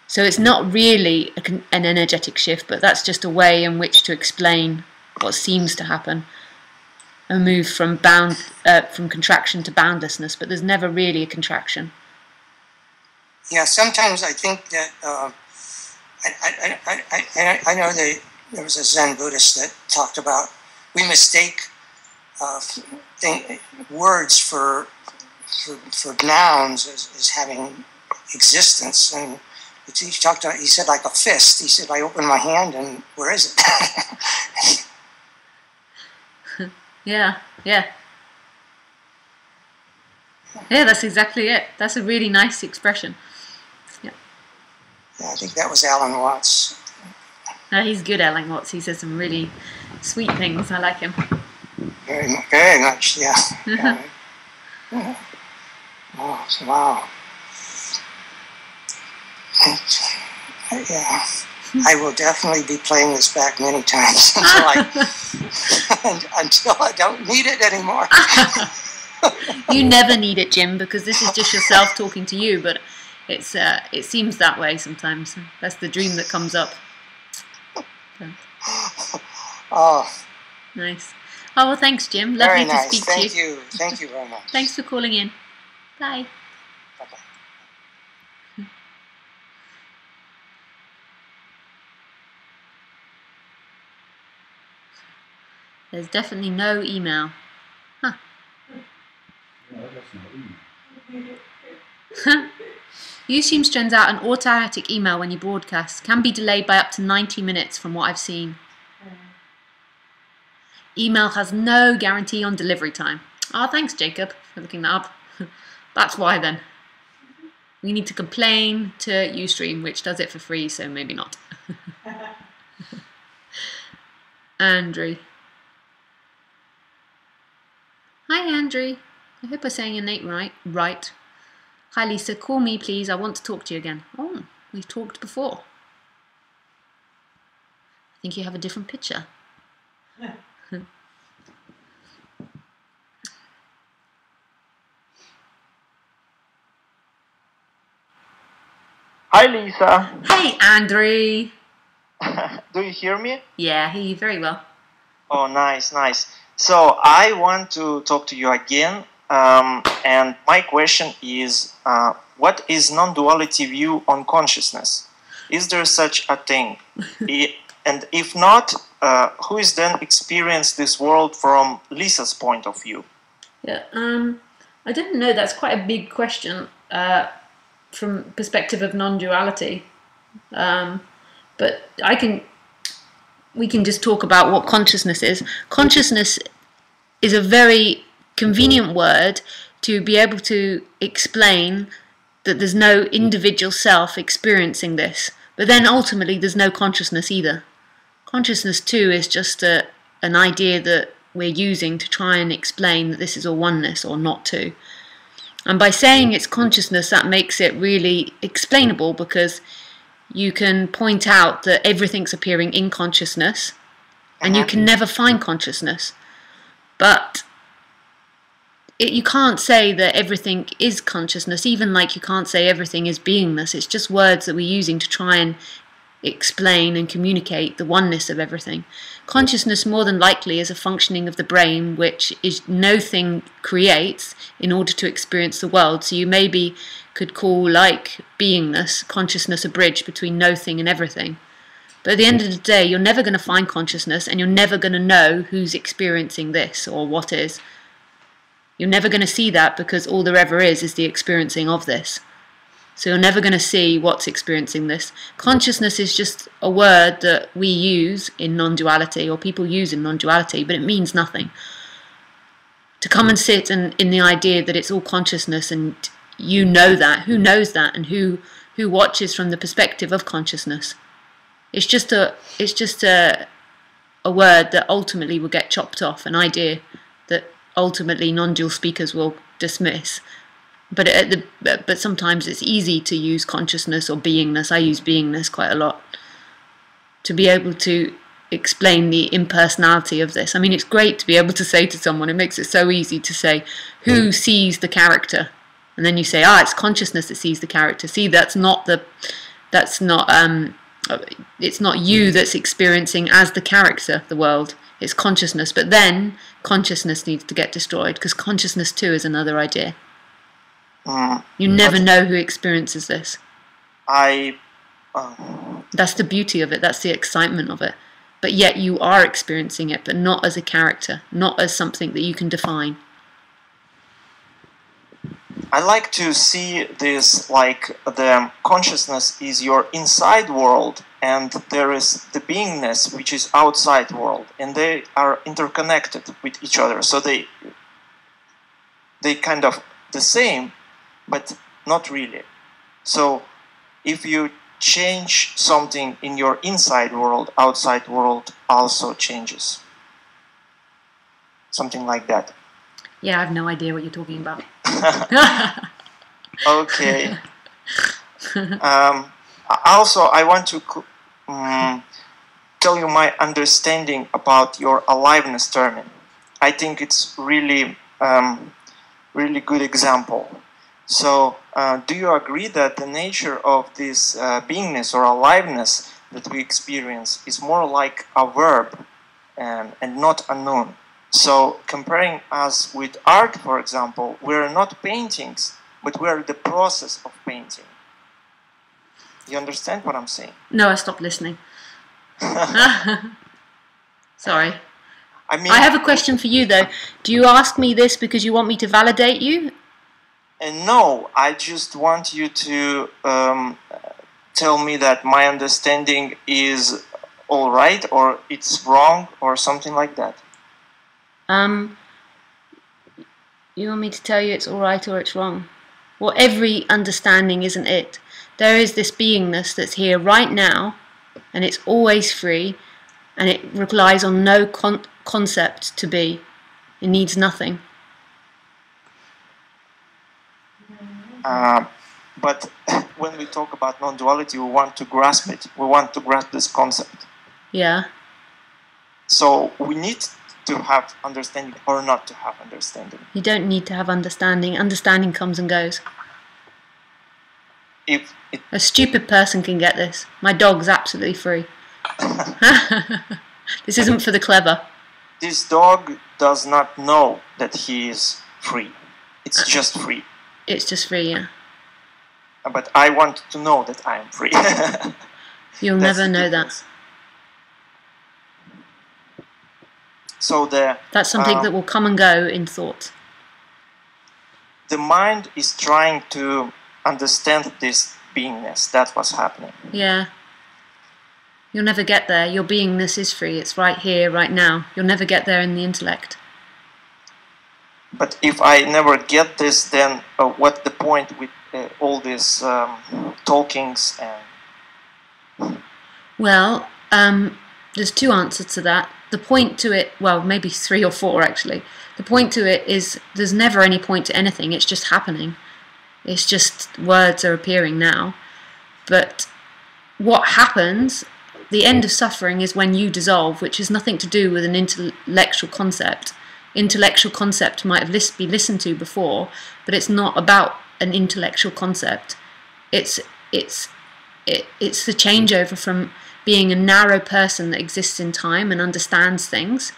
S2: So it's not really an energetic shift, but that's just a way in which to explain what seems to happen. A move from contraction to boundlessness, but there's never really a contraction.
S6: Yeah, sometimes I think that I know there was a Zen Buddhist that talked about we mistake words for nouns as having existence, and he talked about, he said, like a fist. He said, I open my hand and where is it?
S2: Yeah. Yeah, that's exactly it. That's a really nice expression. Yeah,
S6: I think that was Alan Watts.
S2: He's good, Alan Watts. He says some really sweet things. I like him.
S6: Very much, yeah. Oh, wow. Yeah. I will definitely be playing this back many times until I don't need it anymore.
S2: You never need it, Jim, because this is just yourself talking to you, but it seems that way sometimes. That's the dream that comes up. So.
S6: Oh.
S2: Nice. Oh, well, thanks, Jim. Lovely to speak to you.
S6: Thank you. Thank you very much.
S2: Thanks for calling in. Bye.
S6: Bye-bye.
S2: There's definitely no email. Huh. Useam sends out an automatic email when you broadcast. Can be delayed by up to 90 minutes from what I've seen. Email has no guarantee on delivery time. Oh, thanks, Jacob, for looking that up. That's why, then. We need to complain to Ustream, which does it for free, so maybe not. Andrew. Hi, Andrew. I hope I'm saying your name right. Hi, Lisa. Call me, please. I want to talk to you again. Oh, we've talked before. I think you have a different picture.
S5: Hi, Lisa.
S2: Hey, Andrew.
S5: Do you hear me?
S2: Yeah, I hear you very well.
S5: Oh, nice. So I want to talk to you again, and my question is, what is non-duality view on consciousness? Is there such a thing? And if not, who is then experience this world from Lisa's point of view?
S2: Yeah, I don't know. That's quite a big question from perspective of non-duality. But we can just talk about what consciousness is. Consciousness is a very convenient word to be able to explain that there's no individual self experiencing this. But then ultimately there's no consciousness either. Consciousness too is just an idea that we're using to try and explain that this is all oneness or not two. And by saying it's consciousness, that makes it really explainable, because you can point out that everything's appearing in consciousness, and you can never find consciousness. But you can't say that everything is consciousness, even like you can't say everything is beingness. It's just words that we're using to try and explain and communicate the oneness of everything. Consciousness more than likely is a functioning of the brain, which is no thing creates in order to experience the world. So you maybe could call, like beingness, consciousness, a bridge between no thing and everything. But at the end of the day, you're never going to find consciousness, and you're never going to know who's experiencing this or what is. You're never going to see that, because all there ever is the experiencing of this. So you're never going to see what's experiencing this. Consciousness is just a word that we use in non-duality, or people use in non-duality, but it means nothing. To come and sit in the idea that it's all consciousness, and you know that, who knows that, and who watches from the perspective of consciousness? It's just a word that ultimately will get chopped off, an idea that ultimately non-dual speakers will dismiss. But sometimes it's easy to use consciousness or beingness. I use beingness quite a lot to be able to explain the impersonality of this. I mean, it's great to be able to say to someone, it makes it so easy to say, who sees the character? And then you say, it's consciousness that sees the character. See, it's not you that's experiencing as the character the world. It's consciousness. But then consciousness needs to get destroyed, because consciousness too is another idea. You never know who experiences this. That's the beauty of it. That's the excitement of it. But yet you are experiencing it, but not as a character, not as something that you can define.
S5: I like to see this like the consciousness is your inside world, and there is the beingness, which is outside world, and they are interconnected with each other. So they kind of the same, but not really. So if you change something in your inside world, outside world also changes. Something like that.
S2: Yeah, I have no idea what you're talking about.
S5: Okay. Also, I want to tell you my understanding about your aliveness term. I think it's really, really good example. So, do you agree that the nature of this beingness or aliveness that we experience is more like a verb and not a noun? So, comparing us with art, for example, we're not paintings, but we're the process of painting. You understand what I'm saying?
S2: No, I stopped listening. Sorry.
S5: I mean,
S2: I have a question for you, though. Do you ask me this because you want me to validate you?
S5: No, I just want you to tell me that my understanding is all right, or it's wrong, or something like that.
S2: You want me to tell you it's all right or it's wrong? Well, every understanding isn't it. There is this beingness that's here right now, and it's always free, and it relies on no concept to be. It needs nothing.
S5: But when we talk about non-duality, we want to grasp it. We want to grasp this concept.
S2: Yeah.
S5: So we need to have understanding or not to have understanding.
S2: You don't need to have understanding. Understanding comes and goes. A stupid person can get this. My dog's absolutely free. This isn't for the clever.
S5: This dog does not know that he is free. It's just free.
S2: It's just free, yeah.
S5: But I want to know that I am free.
S2: You'll never know that.
S5: So
S2: that's something that will come and go in thought.
S5: The mind is trying to understand this beingness. That's what's happening.
S2: Yeah. You'll never get there. Your beingness is free. It's right here, right now. You'll never get there in the intellect.
S5: But if I never get this, then what's the point with all these talkings and...
S2: Well, there's two answers to that. The point to it, well, maybe 3 or 4 actually. The point to it is there's never any point to anything. It's just happening. It's just words are appearing now. But what happens, the end of suffering is when you dissolve, which has nothing to do with an intellectual concept. Intellectual concept might have been listened to before, but it's not about an intellectual concept. It's the changeover from being a narrow person that exists in time and understands things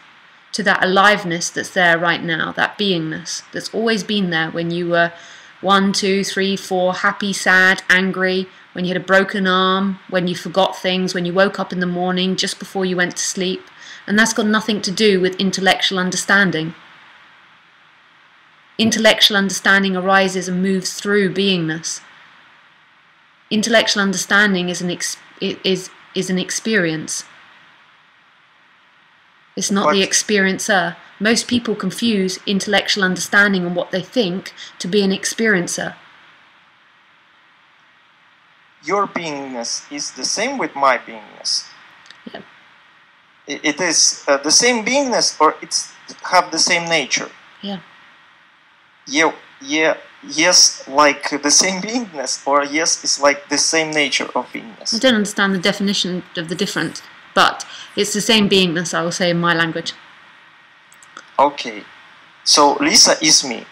S2: to that aliveness that's there right now, that beingness that's always been there when you were 1, 2, 3, 4, happy, sad, angry, when you had a broken arm, when you forgot things, when you woke up in the morning just before you went to sleep. And that's got nothing to do with intellectual understanding. Intellectual understanding arises and moves through beingness. Intellectual understanding is an experience. It's not the experiencer. Most people confuse intellectual understanding and what they think to be an experiencer.
S5: Your beingness is the same with my beingness.
S2: Yeah.
S5: It is the same beingness, or it's have the same nature.
S2: Yeah.
S5: Yes, like the same beingness, or yes, it's like the same nature of beingness.
S2: I don't understand the definition of the difference, but it's the same beingness, I will say in my language.
S5: Okay, so Lisa is me.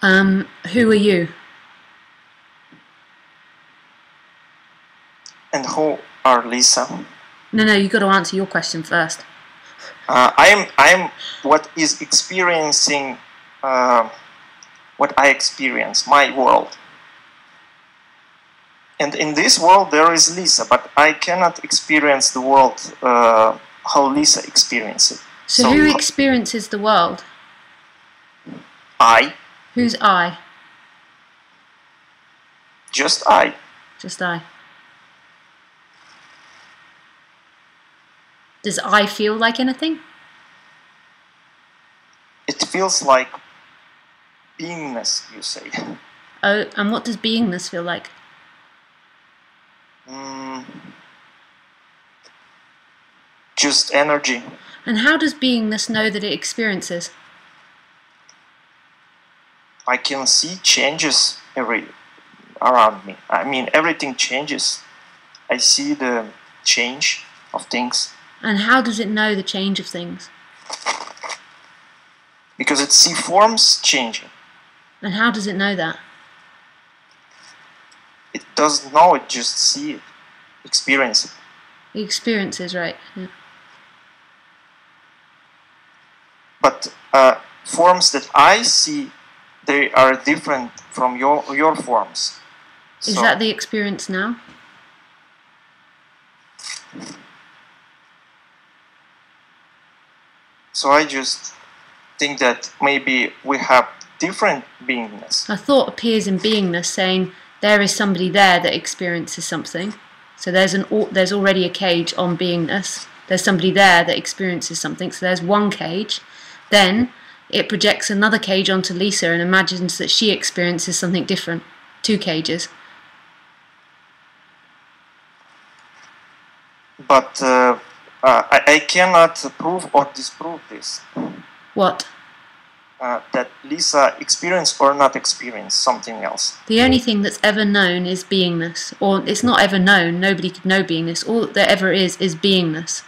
S2: Who are you?
S5: And who are Lisa?
S2: No, you got to answer your question first.
S5: I'm what is experiencing what I experience, my world. And in this world there is Lisa, but I cannot experience the world how Lisa experiences it.
S2: So who experiences the world?
S5: I.
S2: Who's I?
S5: Just I.
S2: Just I. Does I feel like anything?
S5: It feels like beingness, you say.
S2: Oh, and what does beingness feel like?
S5: Just energy.
S2: And how does beingness know that it experiences?
S5: I can see changes around me. I mean, everything changes. I see the change of things.
S2: And how does it know the change of things?
S5: Because it sees forms changing.
S2: And how does it know that?
S5: It doesn't know, it just sees it, experience it.
S2: It experiences, right? Yeah.
S5: But forms that I see, they are different from your forms.
S2: Is that the experience now?
S5: So I just think that maybe we have different beingness.
S2: A thought appears in beingness saying there is somebody there that experiences something. So there's already a cage on beingness. There's somebody there that experiences something. So there's one cage. Then it projects another cage onto Lisa and imagines that she experiences something different. 2 cages.
S5: But I cannot prove or disprove this.
S2: What?
S5: That Lisa experienced or not experienced something else.
S2: The only thing that's ever known is beingness. Or it's not ever known, nobody could know beingness. All there ever is beingness.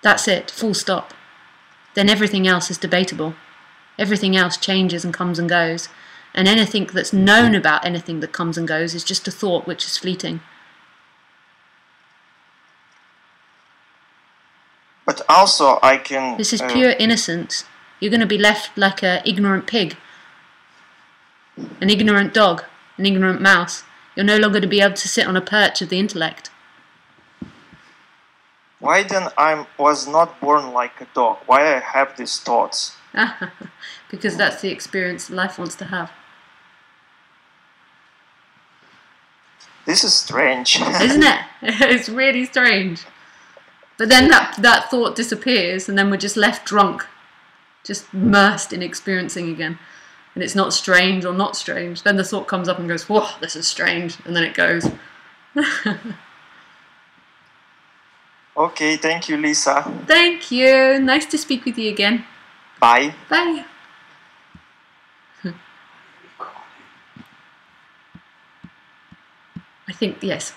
S2: That's it, full stop. Then everything else is debatable. Everything else changes and comes and goes. And anything that's known about anything that comes and goes is just a thought which is fleeting.
S5: But also I can...
S2: This is pure innocence. You're going to be left like an ignorant pig, an ignorant dog, an ignorant mouse. You're no longer to be able to sit on a perch of the intellect.
S5: Why then I was not born like a dog? Why I have these thoughts?
S2: Because that's the experience life wants to have.
S5: This is strange.
S2: Isn't it? It's really strange. But then that thought disappears and then we're just left drunk, just immersed in experiencing again. And it's not strange or not strange. Then the thought comes up and goes, whoa, this is strange. And then it goes.
S5: Okay, thank you, Lisa.
S2: Thank you. Nice to speak with you again.
S5: Bye.
S2: Bye. I think, yes.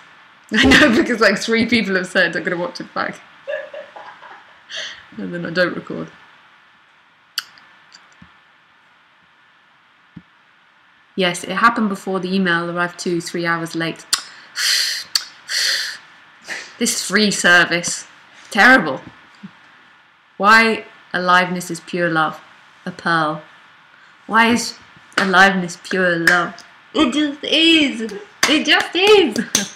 S2: I know, because like 3 people have said I'm going to watch it back. And then I don't record. Yes, it happened before the email arrived 2-3 hours late. This free service. Terrible. Why aliveness is pure love? A pearl. Why is aliveness pure love? It just is. It just is.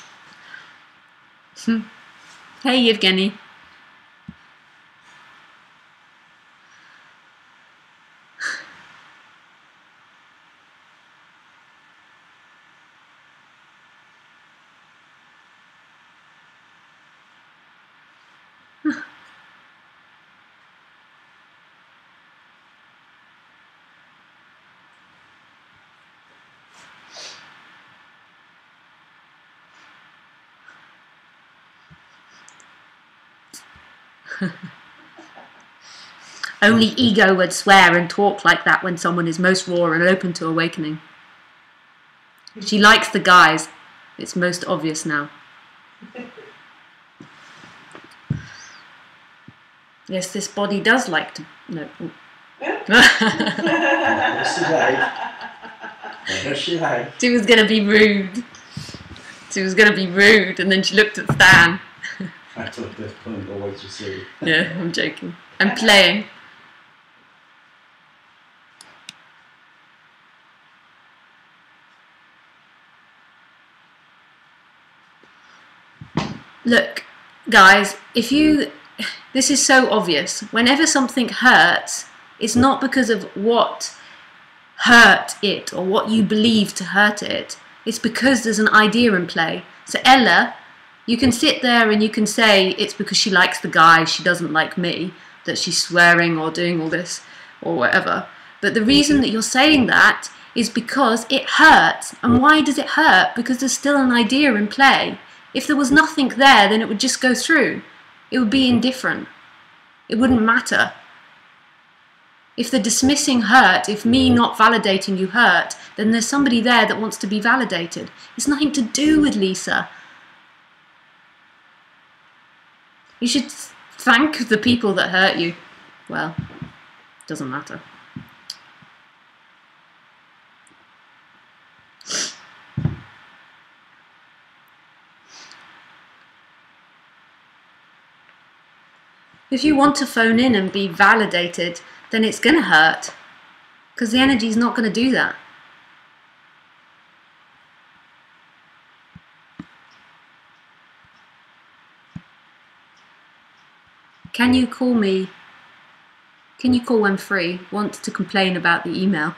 S2: Hey, Evgeny. Only ego would swear and talk like that when someone is most raw and open to awakening. She likes the guys. It's most obvious now. Yes, this body does like to... No. She was going to be rude. She was going to be rude, and then she looked at Stan.
S7: I thought that's point always you see.
S2: Yeah, I'm joking. I'm playing. Look, guys, this is so obvious. Whenever something hurts, it's not because of what hurt it or what you believe to hurt it. It's because there's an idea in play. So Ella, you can sit there and you can say it's because she likes the guy, she doesn't like me, that she's swearing or doing all this or whatever. But the reason that you're saying that is because it hurts. And why does it hurt? Because there's still an idea in play. If there was nothing there, then it would just go through. It would be indifferent. It wouldn't matter. If the dismissing hurt, if me not validating you hurt, then there's somebody there that wants to be validated. It's nothing to do with Lisa. You should thank the people that hurt you. Well, it doesn't matter. If you want to phone in and be validated, then it's going to hurt. Because the energy is not going to do that. Can you call me? Can you call when free? Want to complain about the email?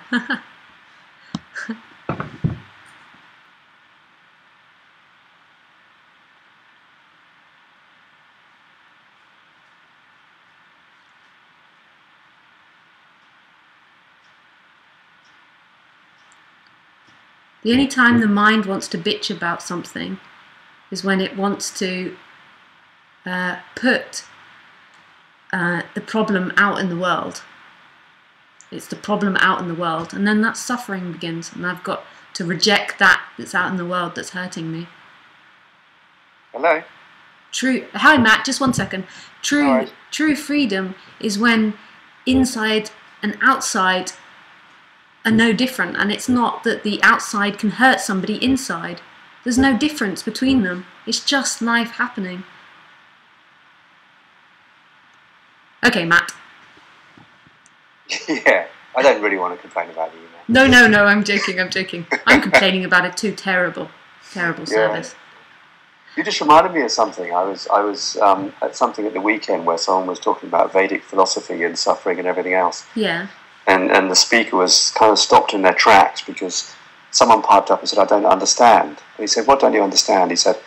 S2: The only time the mind wants to bitch about something is when it wants to put the problem out in the world. It's the problem out in the world, and then that suffering begins, and I've got to reject that that's out in the world that's hurting me.
S8: Hello?
S2: Hi Matt, just 1 second. True freedom is when inside and outside are no different, and it's not that the outside can hurt somebody inside. There's no difference between them. It's just life happening. Okay, Matt.
S8: Yeah, I don't really want to complain about the email.
S2: No, I'm joking. I'm complaining about it too. Terrible service.
S8: You just reminded me of something. I was at something at the weekend where someone was talking about Vedic philosophy and suffering and everything else.
S2: Yeah.
S8: And the speaker was kind of stopped in their tracks because someone piped up and said, "I don't understand." And he said, "What don't you understand?" He said,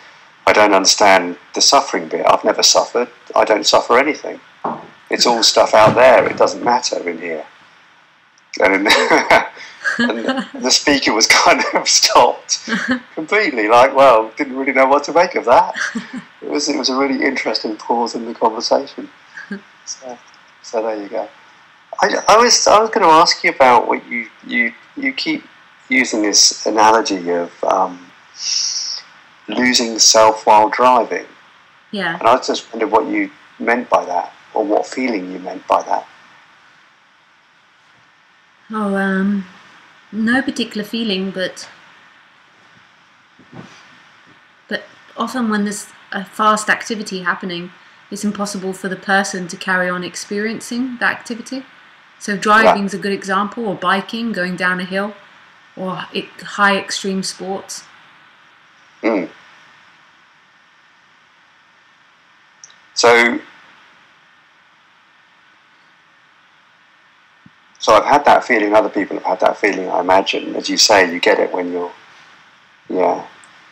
S8: "I don't understand the suffering bit. I've never suffered. I don't suffer anything. It's all stuff out there. It doesn't matter in here." And the speaker was kind of stopped completely, like, well, didn't really know what to make of that. It was a really interesting pause in the conversation. So there you go. I was going to ask you about what you keep using this analogy of losing self while driving.
S2: Yeah.
S8: And I just wondered what you meant by that, or what feeling you meant by that.
S2: Oh, no particular feeling, but often when there's a fast activity happening, it's impossible for the person to carry on experiencing that activity. So driving's a good example, or biking, going down a hill, or high extreme sports.
S8: Mm. So I've had that feeling, other people have had that feeling, I imagine. As you say, you get it when you're,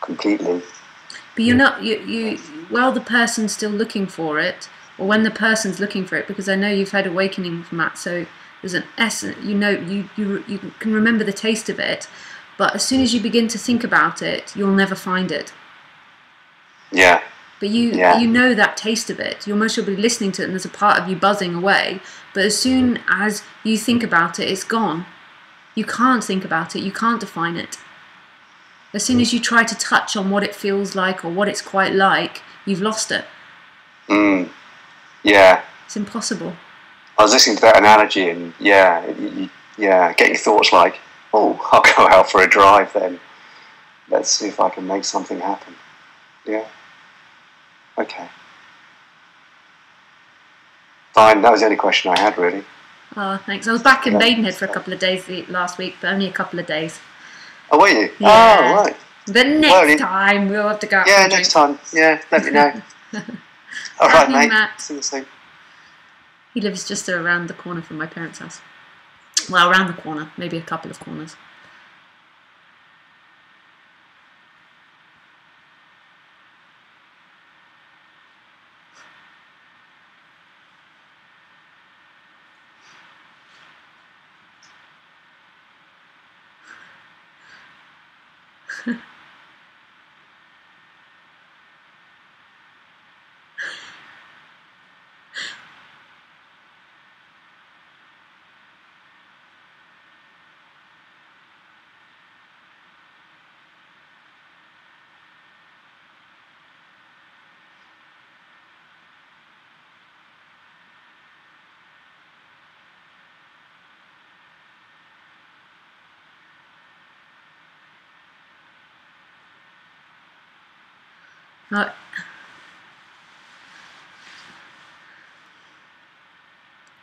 S8: completely.
S2: But you're not, while the person's still looking for it, or when the person's looking for it, because I know you've had awakening from that, so there's an essence, you can remember the taste of it, but as soon as you begin to think about it, you'll never find it.
S8: Yeah.
S2: but you know that taste of it. You're most probably listening to it, and there's a part of you buzzing away. But as soon as you think about it, it's gone. You can't think about it. You can't define it. As soon as you try to touch on what it feels like or what it's quite like, you've lost it.
S8: Yeah.
S2: It's impossible.
S8: I was listening to that analogy, and get your thoughts like, oh, I'll go out for a drive then. Let's see if I can make something happen. Yeah. Okay. Fine, that was the only question I had, really.
S2: Oh, thanks. I was back in Maidenhead for a couple of days last week, but only a couple of days.
S8: Oh, were you?
S2: Yeah.
S8: Oh, right.
S2: The next time we'll have to go out.
S8: Yeah, next time. Yeah, let me know. All right, mate.
S2: Matt.
S8: See you soon.
S2: He lives just around the corner from my parents' house. Well, around the corner, maybe a couple of corners.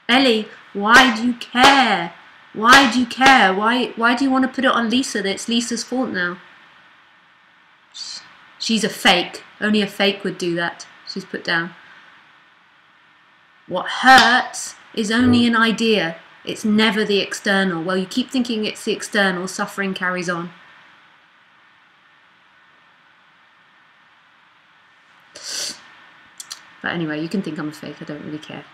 S2: Ellie, why do you care? Why do you care? Why do you want to put it on Lisa that it's Lisa's fault now? She's a fake. Only a fake would do that. She's put down. What hurts is only an idea. It's never the external. Well, you keep thinking it's the external, suffering carries on. But anyway, you can think I'm a fake. I don't really care.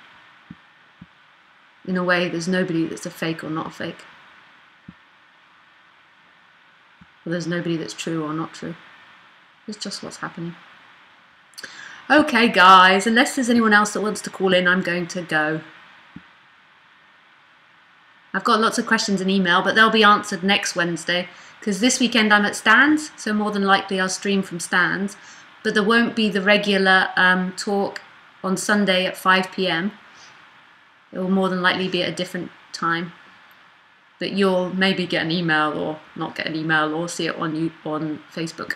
S2: In a way, there's nobody that's a fake or not a fake. Well, there's nobody that's true or not true. It's just what's happening. Okay, guys, unless there's anyone else that wants to call in, I'm going to go. I've got lots of questions in email, but they'll be answered next Wednesday, because this weekend I'm at Stan's, so more than likely I'll stream from Stan's, but there won't be the regular talk on Sunday at 5 p.m. It will more than likely be at a different time, but you'll maybe get an email or not get an email or see it on Facebook.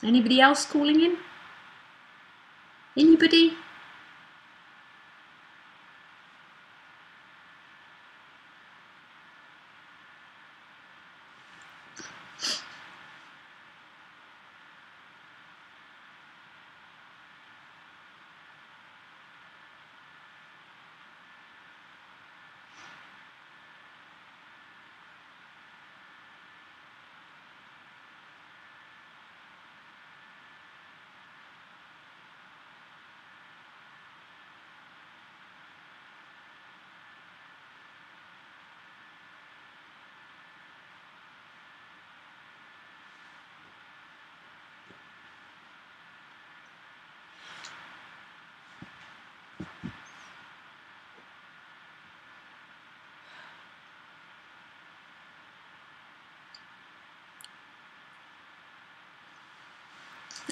S2: Anybody else calling in? Anybody?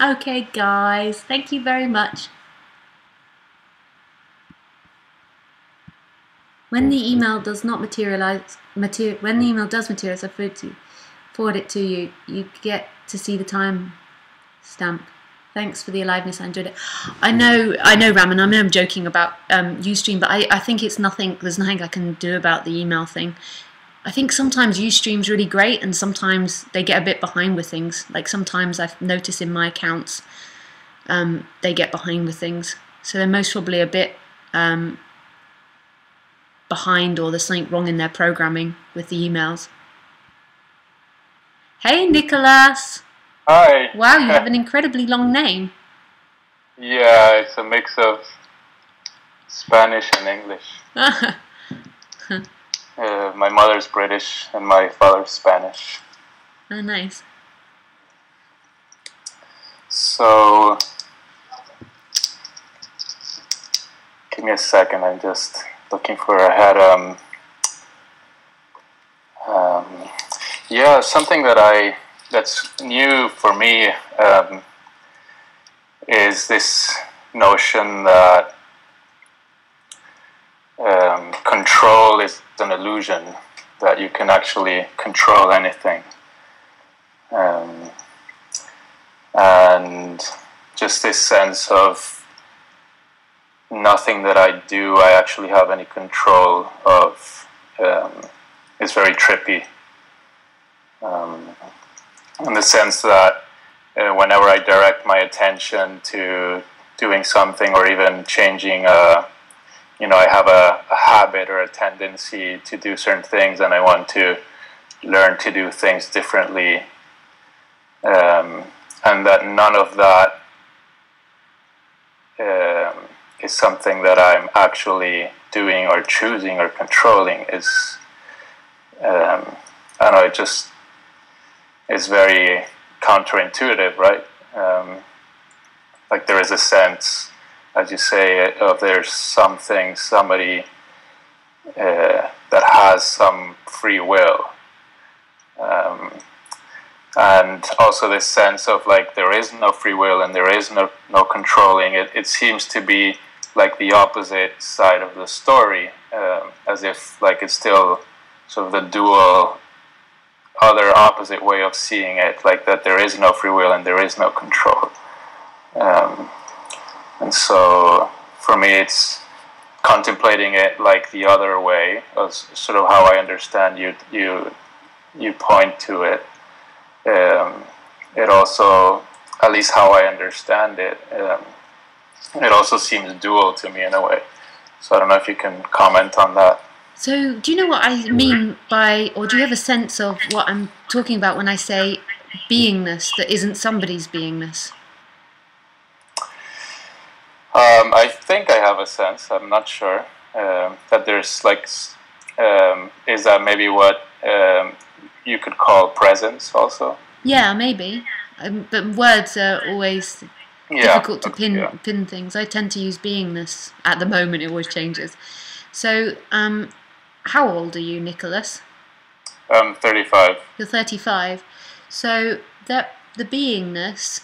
S2: Okay, guys, thank you very much. When the email does not materialize, when the email does materialize, I forward it to you. You get to see the time stamp. Thanks for the aliveness. I enjoyed it. I know, Raman. I know I'm joking about Ustream, but I think it's nothing. There's nothing I can do about the email thing. I think sometimes Ustream's really great, and sometimes they get a bit behind with things. Like sometimes I've noticed in my accounts, they get behind with things. So they're most probably a bit behind, or there's something wrong in their programming with the emails. Hey, Nicholas.
S9: Hi.
S2: Wow, you have an incredibly long name.
S9: Yeah, it's a mix of Spanish and English. My mother's British and my father's Spanish.
S2: Oh, nice.
S9: So, give me a second. I'm just looking for a head. Yeah, something that's new for me is this notion that control is an illusion, that you can actually control anything. And just this sense of nothing that I do, I actually have any control of, is very trippy. In the sense that whenever I direct my attention to doing something or even changing I have a habit or a tendency to do certain things, and I want to learn to do things differently, and that none of that is something that I'm actually doing or choosing or controlling. Is I don't know, it just is very counterintuitive, right? Like there is a sense, as you say, of there's something, somebody that has some free will, and also this sense of like there is no free will and there is no controlling. It seems to be like the opposite side of the story, as if like it's still sort of the dual, other opposite way of seeing it, like that there is no free will and there is no control. And so for me it's contemplating it like the other way, as sort of how I understand you point to it. It also, at least how I understand it, it also seems dual to me in a way. So I don't know if you can comment on that.
S2: So do you know what I mean by, or do you have a sense of what I'm talking about when I say beingness that isn't somebody's beingness?
S9: I think I have a sense, I'm not sure, that there's like, is that maybe what you could call presence also?
S2: Yeah, maybe. But words are always difficult to pin things. I tend to use beingness at the moment, it always changes. So, how old are you, Nicholas?
S9: I'm 35.
S2: You're 35. So, the beingness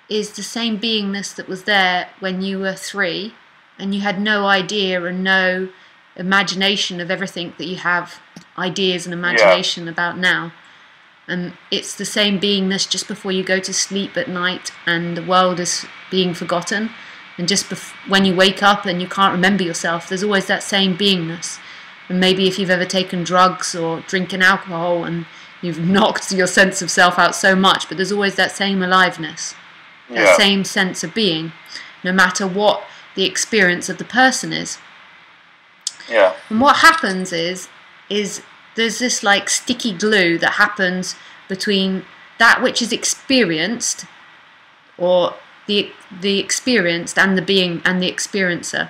S2: is the same beingness that was there when you were 3, and you had no idea and no imagination of everything that you have ideas and imagination about now. And it's the same beingness just before you go to sleep at night and the world is being forgotten. And just when you wake up and you can't remember yourself, there's always that same beingness. And maybe if you've ever taken drugs or drinking alcohol and you've knocked your sense of self out so much, but there's always that same aliveness, that same sense of being, no matter what the experience of the person is.
S9: Yeah.
S2: And what happens is there's this like sticky glue that happens between that which is experienced, or the experienced, and the being and the experiencer.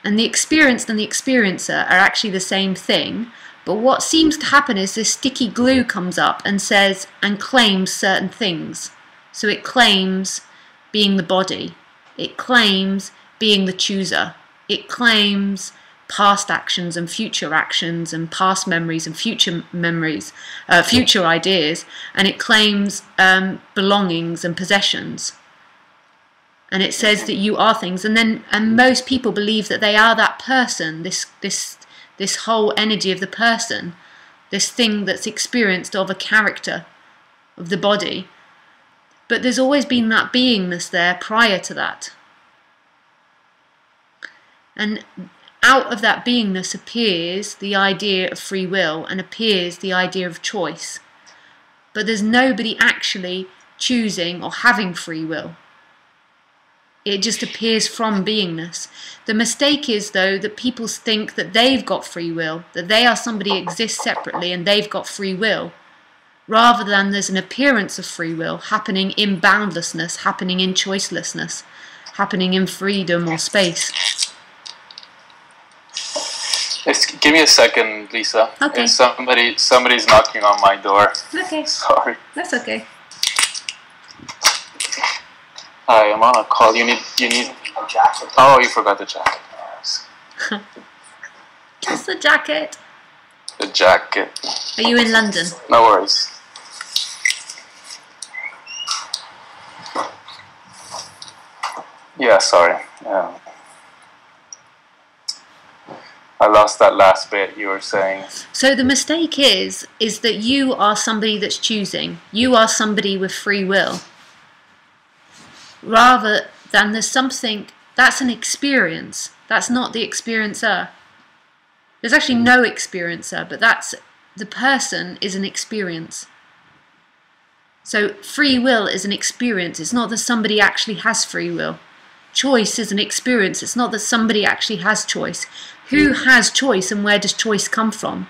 S2: And the experienced and the experiencer are actually the same thing, but what seems to happen is this sticky glue comes up and says and claims certain things. So it claims being the body, it claims being the chooser, it claims past actions and past memories and future memories, future ideas, and it claims belongings and possessions. And it says that you are things, and most people believe that they are that person, this whole energy of the person, this thing that's experienced of a character of the body. But there's always been that beingness there prior to that. And out of that beingness appears the idea of free will and appears the idea of choice. But there's nobody actually choosing or having free will. It just appears from beingness. The mistake is, though, that people think that they've got free will, that they are somebody who exists separately and they've got free will. rather than there's an appearance of free will happening in boundlessness, happening in choicelessness, happening in freedom or space.
S9: Give me a second, Lisa.
S2: Okay.
S9: Somebody's knocking on my door.
S2: Okay.
S9: Sorry.
S2: That's okay.
S9: Hi, I'm on a call. You need a jacket. Oh, you forgot the jacket.
S2: Just the jacket.
S9: The jacket.
S2: Are you in London?
S9: No worries. Yeah, sorry. I lost that last bit you were saying.
S2: So the mistake is that you are somebody that's choosing. You are somebody with free will. Rather than there's something, that's an experience. That's not the experiencer. There's actually no experiencer, but the person is an experience. So free will is an experience. It's not that somebody actually has free will. Choice is an experience. It's not that somebody actually has choice. Who has choice and where does choice come from?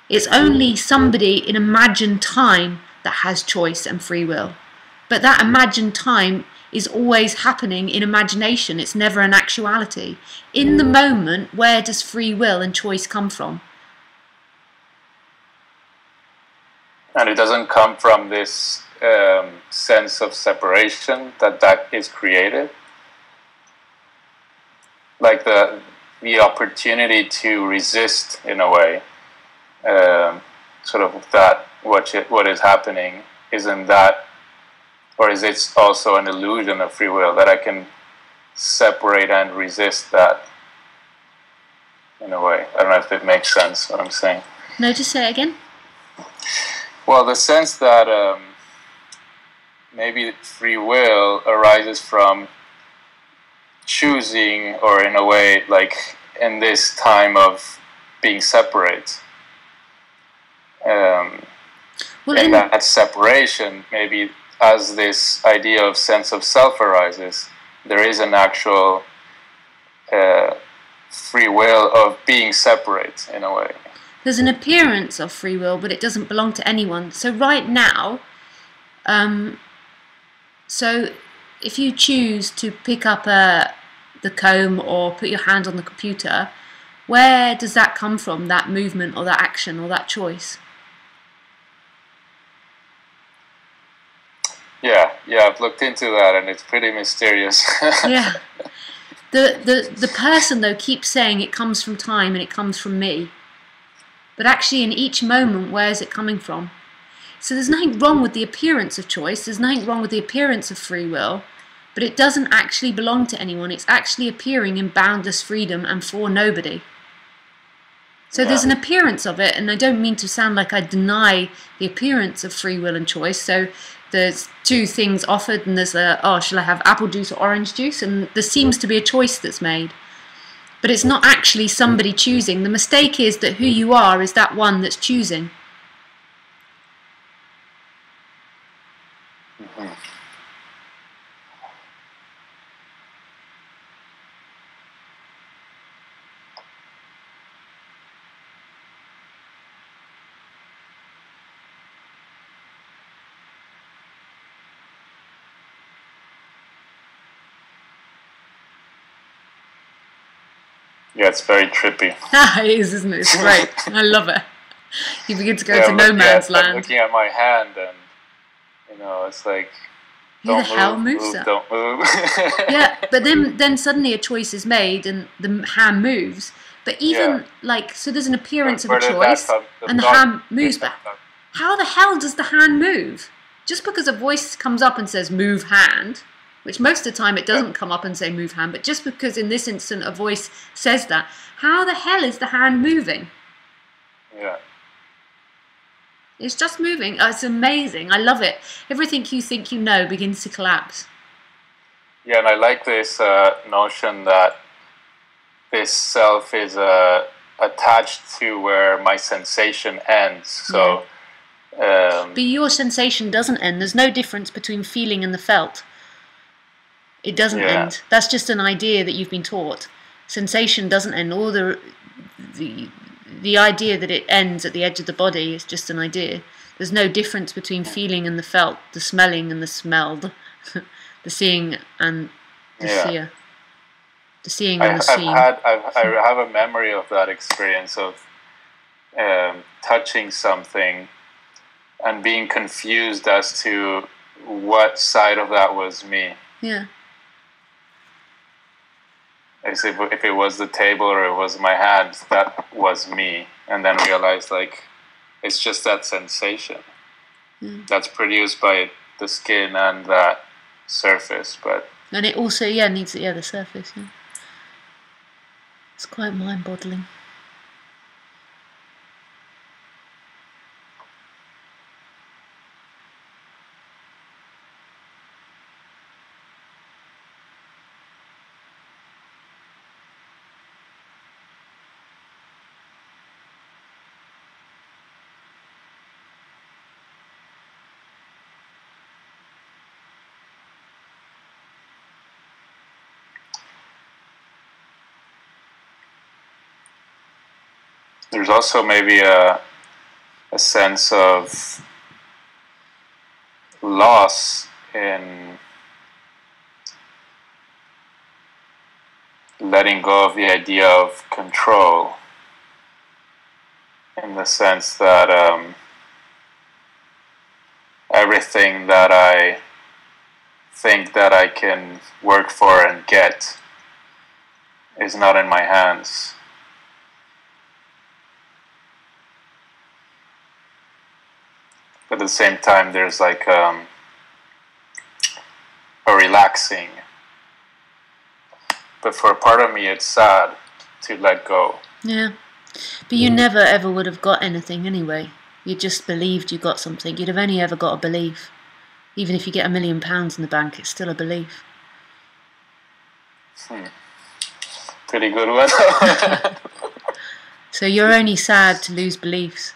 S2: It's only somebody in imagined time that has choice and free will. But that imagined time is always happening in imagination. It's never an actuality. In the moment, where does free will and choice come from?
S9: And it doesn't come from this sense of separation that is created? Like the opportunity to resist, in a way, sort of that what is happening, isn't that, or is it also an illusion of free will that I can separate and resist that, in a way? I don't know if it makes sense what I'm saying.
S2: No, just say it again.
S9: Well, the sense that maybe free will arises from choosing, or in a way, like in this time of being separate. And that separation, maybe as this idea of sense of self arises, there is an actual free will of being separate, in a way.
S2: There's an appearance of free will, but it doesn't belong to anyone. So right now, so if you choose to pick up the comb or put your hand on the computer, where does that come from, that movement or that action or that choice?
S9: Yeah, I've looked into that and it's pretty mysterious.
S2: Yeah. The person, though, keeps saying it comes from time and it comes from me. But actually, in each moment, where is it coming from? So there's nothing wrong with the appearance of choice. There's nothing wrong with the appearance of free will. But it doesn't actually belong to anyone. It's actually appearing in boundless freedom and for nobody. So there's an appearance of it. And I don't mean to sound like I deny the appearance of free will and choice. So there's two things offered. And there's shall I have apple juice or orange juice? And there seems to be a choice that's made. But it's not actually somebody choosing. The mistake is that who you are is that one that's choosing.
S9: Mm-hmm. Yeah, it's very trippy.
S2: It is, isn't it? It's great. I love it. You begin to go to no man's land.
S9: I'm looking at my hand and, it's like,
S2: who the hell moves that?
S9: Don't move.
S2: Yeah, but then suddenly a choice is made and the hand moves. But even, so there's an appearance of a choice and the hand moves back. How the hell does the hand move? Just because a voice comes up and says, move hand, which most of the time it doesn't come up and say move hand, but just because in this instant a voice says that, how the hell is the hand moving?
S9: Yeah.
S2: It's just moving. Oh, it's amazing. I love it. Everything you think you know begins to collapse.
S9: Yeah, and I like this notion that this self is attached to where my sensation ends. So,
S2: but your sensation doesn't end. There's no difference between feeling and the felt. It doesn't end. That's just an idea that you've been taught. Sensation doesn't end. All the the idea that it ends at the edge of the body is just an idea. There's no difference between feeling and the felt, the smelling and the smelled, the seeing and the seer, the seeing and the seen.
S9: I have a memory of that experience of touching something and being confused as to what side of that was me.
S2: Yeah.
S9: As if it was the table or it was my hands, that was me. And then realized, like, it's just that sensation that's produced by the skin and that surface.
S2: And it also, needs the surface. Yeah. It's quite mind-boggling.
S9: There's also maybe a sense of loss in letting go of the idea of control, in the sense that everything that I think that I can work for and get is not in my hands. But at the same time, there's like a relaxing. But for a part of me, it's sad to let go.
S2: Yeah. But you never ever would have got anything anyway. You just believed you got something. You'd have only ever got a belief. Even if you get £1 million in the bank, it's still a belief.
S9: Pretty good one.
S2: So you're only sad to lose beliefs.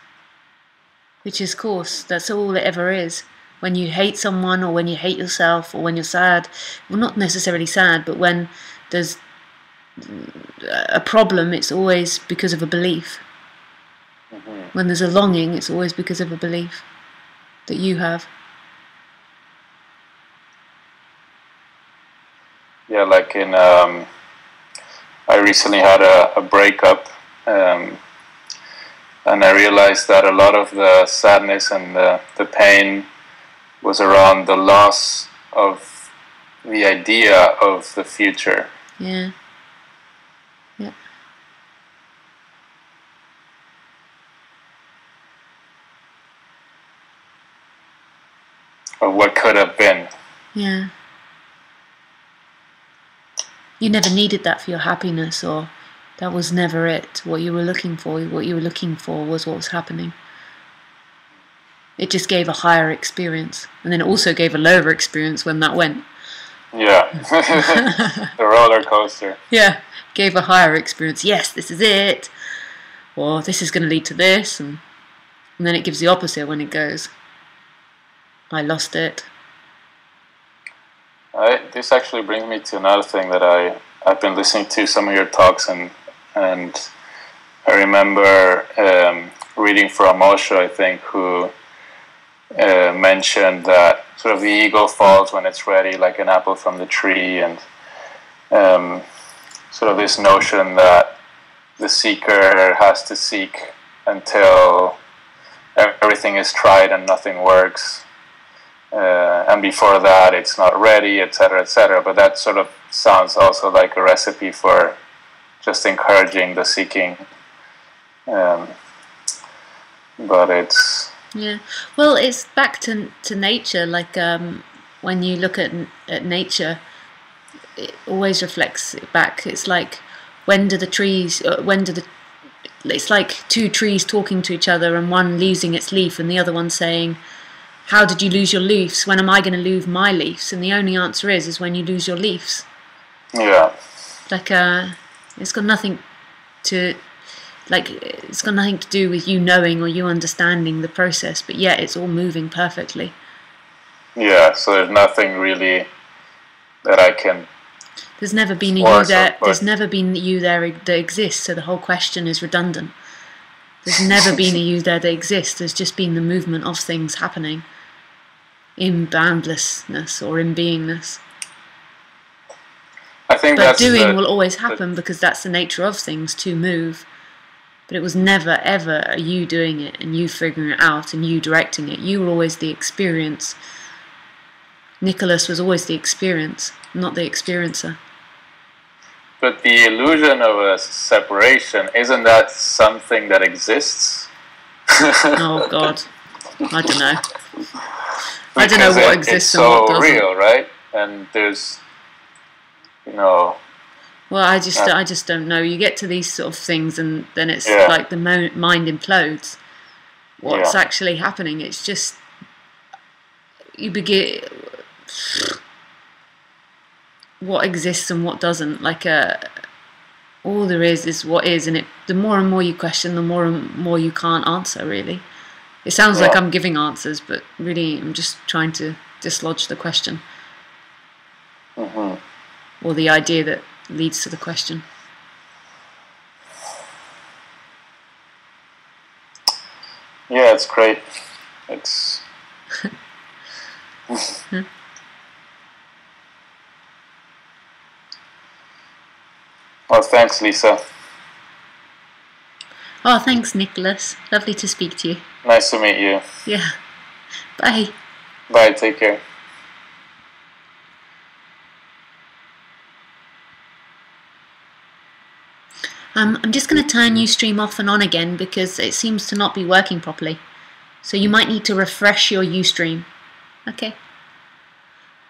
S2: Which is, of course, that's all it ever is. When you hate someone, or when you hate yourself, or when you're sad, well, not necessarily sad, but when there's a problem, it's always because of a belief. When there's a longing, it's always because of a belief that you have.
S9: Yeah, like in, I recently had a breakup, and I realized that a lot of the sadness and the pain was around the loss of the idea of the future.
S2: Yeah. Yeah.
S9: Of what could have been.
S2: Yeah. You never needed that for your happiness, or that was never it. What you were looking for was what was happening. It just gave a higher experience, and then it also gave a lower experience when that went.
S9: Yeah, the roller coaster.
S2: Yeah, gave a higher experience. Yes, this is it, or this is going to lead to this, and then it gives the opposite when it goes, I lost it.
S9: This actually brings me to another thing that I've been listening to some of your talks, and I remember reading from Osho, I think, who mentioned that sort of the ego falls when it's ready, like an apple from the tree, and sort of this notion that the seeker has to seek until everything is tried and nothing works, and before that it's not ready, etc., etc. But that sort of sounds also like a recipe for just encouraging the seeking, but it's...
S2: Yeah, well, it's back to nature. Like when you look at nature, it always reflects it back. It's like it's like two trees talking to each other, and one losing its leaf, and the other one saying, "How did you lose your leaves? When am I going to lose my leaves?" And the only answer is when you lose your leaves.
S9: Yeah.
S2: Like it's got nothing to. It's got nothing to do with you knowing or you understanding the process, but yet it's all moving perfectly.
S9: Yeah, so there's nothing really that I can...
S2: There's never been a you there. There's never been you there that exists. So the whole question is redundant. There's never been a you there that exists. There's just been the movement of things happening in boundlessness or in beingness.
S9: I think
S2: but
S9: that's
S2: doing will always happen because that's the nature of things, to move. But it was never ever you doing it and you figuring it out and you directing it. You were always the experience. Nicholas was always the experience, not the experiencer.
S9: But the illusion of a separation, isn't that something that exists?
S2: Oh God, I don't know. I don't know what exists and what doesn't.
S9: It's so real, right? And there's, you know.
S2: Well, I just don't know. You get to these sort of things, and then it's like the mind implodes. What's actually happening? It's just you begin. What exists and what doesn't, like all there is what is, and the more and more you question, the more and more you can't answer, really. It sounds like I'm giving answers, but really I'm just trying to dislodge the question. Or the idea that leads to the question.
S9: Yeah, it's great. It's well, thanks, Lisa.
S2: Oh, thanks, Nicholas. Lovely to speak to you.
S9: Nice to meet you.
S2: Yeah. Bye.
S9: Bye, take care.
S2: I'm just going to turn Ustream off and on again because it seems to not be working properly. So you might need to refresh your Ustream. Okay.